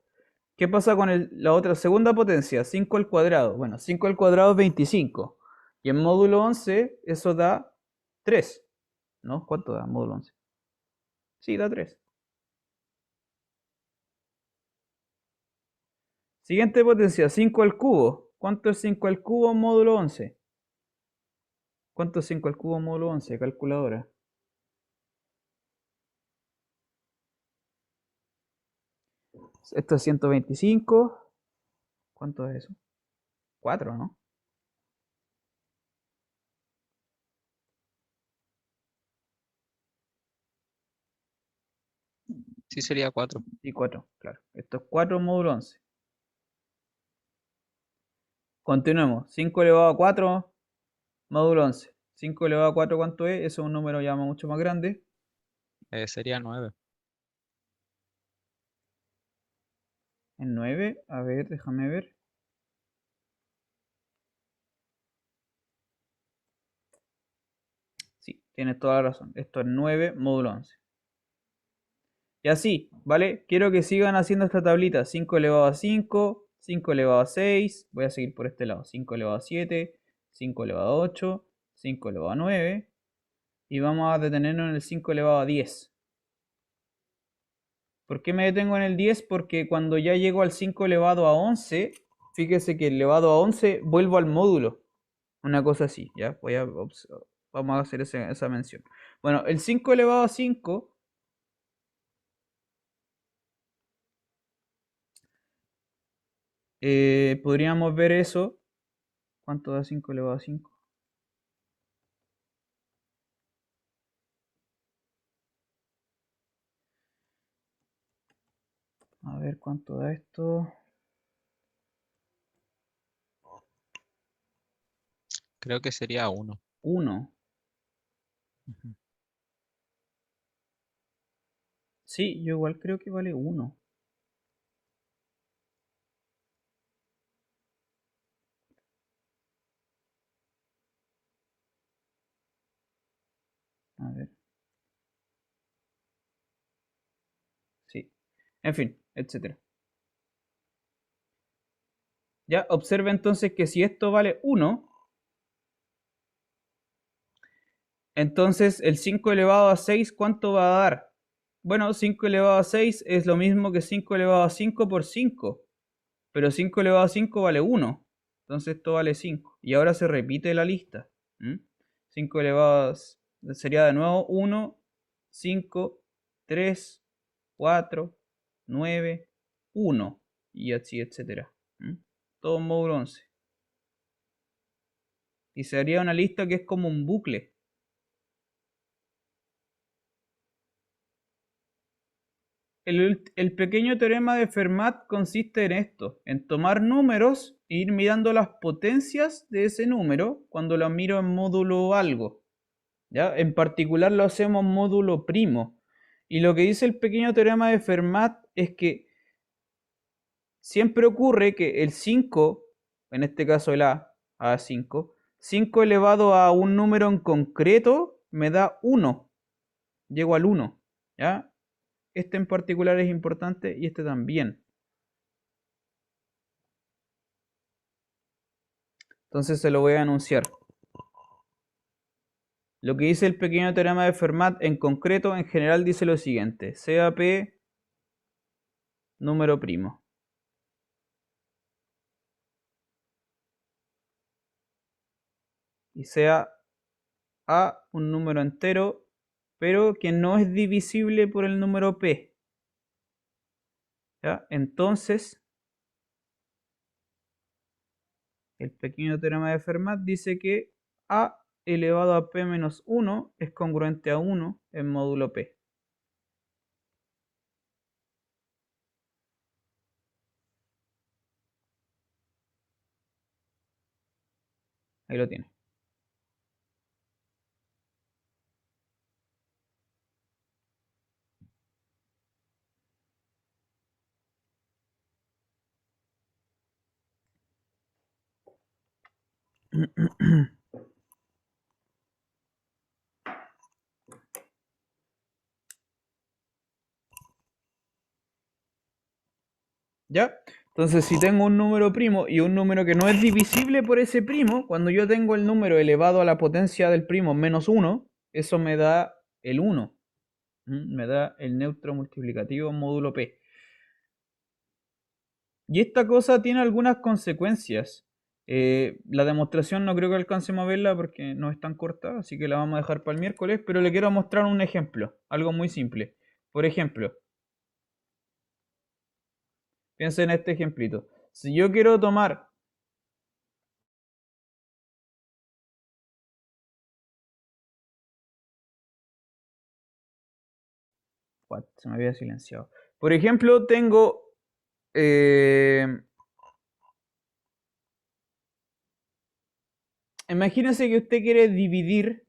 ¿Qué pasa con la otra segunda potencia? 5 al cuadrado. Bueno, 5 al cuadrado es 25. Y en módulo 11 eso da 3. ¿No? ¿Cuánto da módulo 11? Sí, da 3. Siguiente potencia, 5 al cubo. ¿Cuánto es 5 al cubo en módulo 11? ¿Cuánto es 5 al cubo en módulo 11? Calculadora. Esto es 125. ¿Cuánto es eso? 4, ¿no?
Sí, sería 4.
Sí, 4, claro. Esto es 4 módulo 11. Continuemos. 5 elevado a 4 módulo 11. 5 elevado a 4, ¿cuánto es? Eso es un número ya mucho más grande.
Sería 9.
En 9, a ver, déjame ver. Sí, tienes toda la razón. Esto es 9 módulo 11. Y así, ¿vale? Quiero que sigan haciendo esta tablita. 5 elevado a 5, 5 elevado a 6. Voy a seguir por este lado. 5 elevado a 7, 5 elevado a 8, 5 elevado a 9. Y vamos a detenernos en el 5 elevado a 10. ¿Por qué me detengo en el 10? Porque cuando ya llego al 5 elevado a 11, fíjese que elevado a 11 vuelvo al módulo. Una cosa así, ¿ya? Vamos a hacer esa mención. Bueno, el 5 elevado a 5 podríamos ver eso. ¿Cuánto da 5 elevado a 5? A ver cuánto da esto.
Creo que sería 1.
1. Sí, yo igual creo que vale 1. A ver. Sí. En fin, etcétera. Ya, observa entonces que si esto vale 1, entonces el 5 elevado a 6, ¿cuánto va a dar? Bueno, 5 elevado a 6 es lo mismo que 5 elevado a 5 por 5. Pero 5 elevado a 5 vale 1. Entonces esto vale 5. Y ahora se repite la lista. 5 elevado sería de nuevo 1, 5, 3, 4, 9, 1. Y así, etcétera. Todo en módulo 11. Y se haría una lista que es como un bucle. El pequeño teorema de Fermat consiste en esto, en tomar números e ir mirando las potencias de ese número cuando lo miro en módulo algo. ¿Ya? En particular lo hacemos módulo primo. Y lo que dice el pequeño teorema de Fermat es que siempre ocurre que el 5, en este caso el A5, 5 elevado a un número en concreto me da 1. Llego al 1. ¿Ya? Este en particular es importante y este también. Entonces se lo voy a anunciar. Lo que dice el pequeño teorema de Fermat en concreto, en general, dice lo siguiente. Sea P número primo. Y sea A un número entero, pero que no es divisible por el número P. ¿Ya? Entonces, el pequeño teorema de Fermat dice que A elevado a P menos 1 es congruente a 1 en módulo P. Ahí lo tiene. ¿Ya? Entonces, si tengo un número primo y un número que no es divisible por ese primo, cuando yo tengo el número elevado a la potencia del primo menos 1, eso me da el 1. Me da el neutro multiplicativo módulo P. Y esta cosa tiene algunas consecuencias. La demostración no creo que alcancemos a verla porque no es tan corta, así que la vamos a dejar para el miércoles, pero le quiero mostrar un ejemplo, algo muy simple. Por ejemplo, piensen en este ejemplito. Si yo quiero tomar se me había silenciado. Por ejemplo, tengo imagínense que usted quiere dividir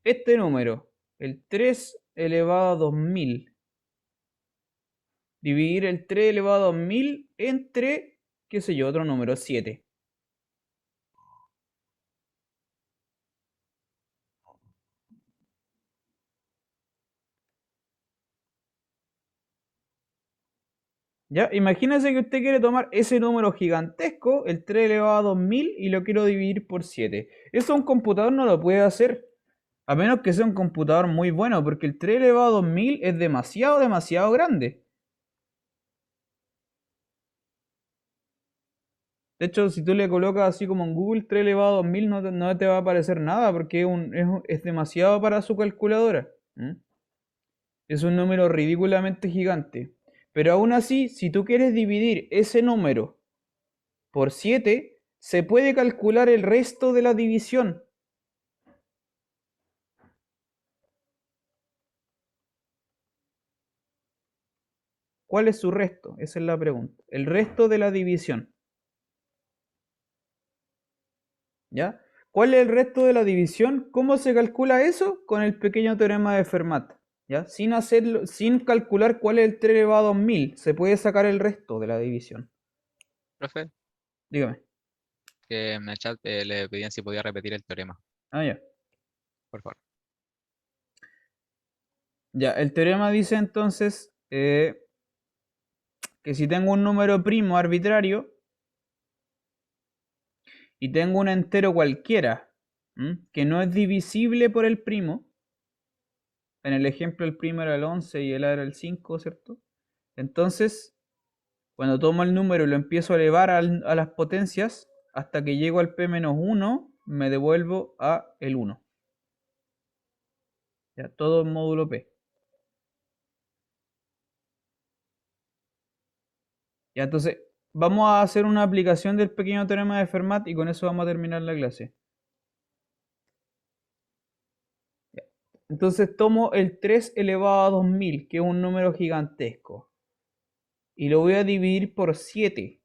este número, el 3 elevado a 2000. Dividir el 3 elevado a 2000 entre, qué sé yo, otro número, 7. ¿Ya? Imagínense que usted quiere tomar ese número gigantesco, el 3 elevado a 2000, y lo quiero dividir por 7. Eso un computador no lo puede hacer, a menos que sea un computador muy bueno, porque el 3 elevado a 2000 es demasiado, demasiado grande. De hecho, si tú le colocas así como en Google 3 elevado a 2000, no te va a aparecer nada, porque es demasiado para su calculadora. Es un número ridículamente gigante. Pero aún así, si tú quieres dividir ese número por 7, se puede calcular el resto de la división. ¿Cuál es su resto? Esa es la pregunta. El resto de la división. ¿Ya? ¿Cuál es el resto de la división? ¿Cómo se calcula eso? Con el pequeño teorema de Fermat. ¿Ya? Sin calcular cuál es el 3 elevado a 1000, se puede sacar el resto de la división.
Profe,
Dígame.
que en el chat le pedían si podía repetir el teorema,
Ah, ya.
por favor.
Ya, el teorema dice entonces que si tengo un número primo arbitrario y tengo un entero cualquiera, que no es divisible por el primo, en el ejemplo el primo era el 11 y el A era el 5, ¿cierto? Entonces, cuando tomo el número y lo empiezo a elevar a las potencias, hasta que llego al p-1, me devuelvo a el 1. Ya, todo en módulo p. Ya, entonces, vamos a hacer una aplicación del pequeño teorema de Fermat y con eso vamos a terminar la clase. Ya. Entonces tomo el 3 elevado a 2000, que es un número gigantesco, y lo voy a dividir por 7.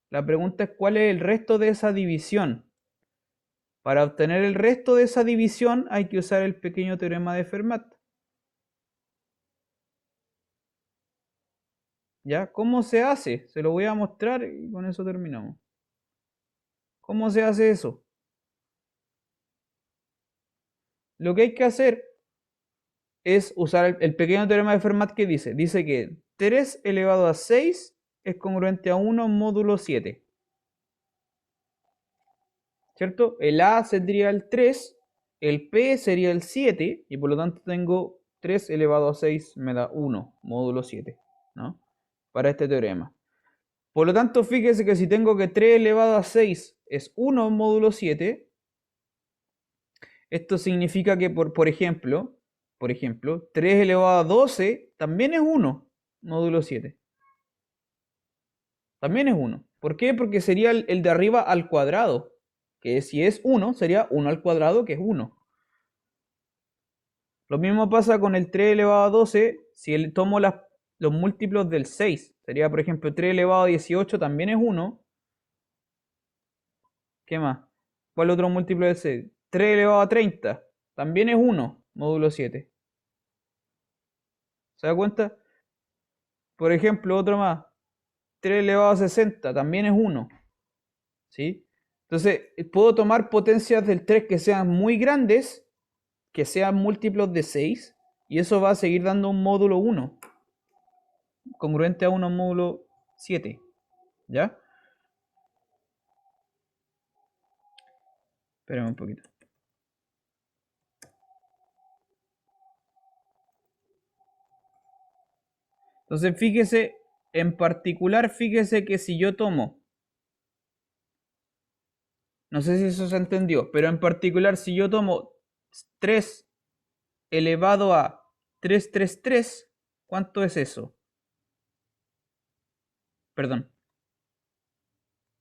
La pregunta es cuál es el resto de esa división. Para obtener el resto de esa división hay que usar el pequeño teorema de Fermat. ¿Ya? ¿Cómo se hace? Se lo voy a mostrar y con eso terminamos. ¿Cómo se hace eso? Lo que hay que hacer es usar el pequeño teorema de Fermat que dice. Dice que 3 elevado a 6 es congruente a 1 módulo 7. ¿Cierto? El A sería el 3, el P sería el 7 y por lo tanto tengo 3 elevado a 6 me da 1 módulo 7, ¿no? Para este teorema. Por lo tanto, fíjese que si tengo que 3 elevado a 6 es 1 módulo 7, esto significa que, por ejemplo, 3 elevado a 12 también es 1 módulo 7. También es 1. ¿Por qué? Porque sería el de arriba al cuadrado. Que si es 1, sería 1 al cuadrado, que es 1. Lo mismo pasa con el 3 elevado a 12. Si tomo los múltiplos del 6, sería por ejemplo 3 elevado a 18 también es 1. ¿Qué más? ¿Cuál otro múltiplo del 6? 3 elevado a 30 también es 1, módulo 7. ¿Se da cuenta? Por ejemplo, otro más. 3 elevado a 60 también es 1. ¿Sí? Entonces, puedo tomar potencias del 3 que sean muy grandes, que sean múltiplos de 6, y eso va a seguir dando un módulo 1, congruente a 1 módulo 7. ¿Ya? Espérame un poquito. Entonces, fíjese, en particular, fíjese que si yo tomo, no sé si eso se entendió, pero en particular, si yo tomo 3 elevado a 333, ¿cuánto es eso? Perdón.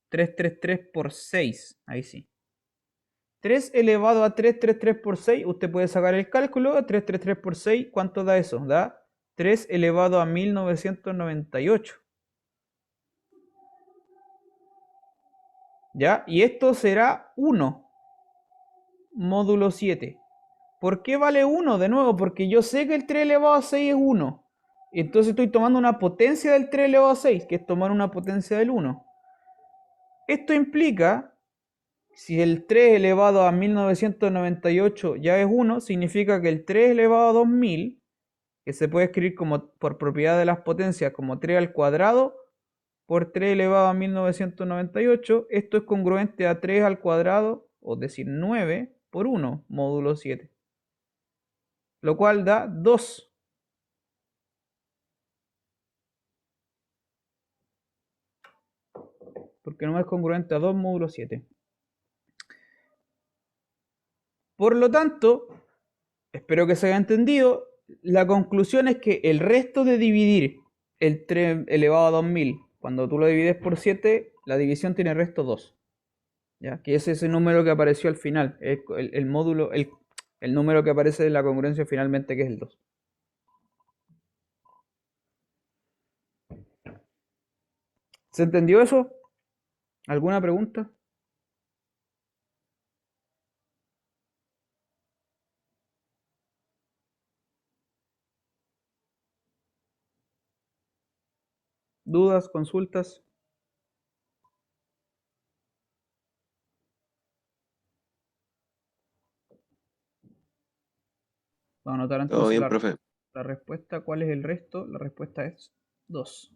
333 por 6, ahí sí. 3 elevado a 333 por 6, usted puede sacar el cálculo, 333 por 6, ¿cuánto da eso? Da 3 elevado a 1998. ¿Ya? Y esto será 1, módulo 7. ¿Por qué vale 1? De nuevo, porque yo sé que el 3 elevado a 6 es 1. Entonces estoy tomando una potencia del 3 elevado a 6, que es tomar una potencia del 1. Esto implica, si el 3 elevado a 1998 ya es 1, significa que el 3 elevado a 2000, que se puede escribir como por propiedad de las potencias como 3 al cuadrado por 3 elevado a 1998, esto es congruente a 3 al cuadrado, o decir 9 por 1, módulo 7. Lo cual da 2. Porque no es congruente a 2 módulo 7. Por lo tanto, espero que se haya entendido, la conclusión es que el resto de dividir el 3 elevado a 2000, cuando tú lo divides por 7, la división tiene resto 2. ¿Ya? Que es ese número que apareció al final, el módulo, el número que aparece en la congruencia finalmente, que es el 2. ¿Se entendió eso? ¿Alguna pregunta? ¿Dudas? ¿Consultas? Vamos a anotar
Todo
entonces
bien, profe.
la respuesta. ¿Cuál es el resto? La respuesta es 2.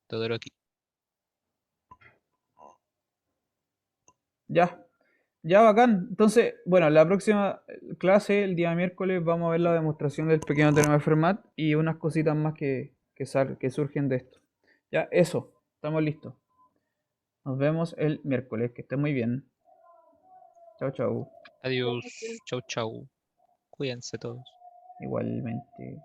Todoroki.
Ya. Ya, bacán. Entonces, bueno, la próxima clase, el día miércoles, vamos a ver la demostración del pequeño teorema de Fermat y unas cositas más que surgen de esto. Ya, eso. Estamos listos. Nos vemos el miércoles. Que estén muy bien. Chao, chao.
Adiós. Chau, chau. Cuídense todos.
Igualmente.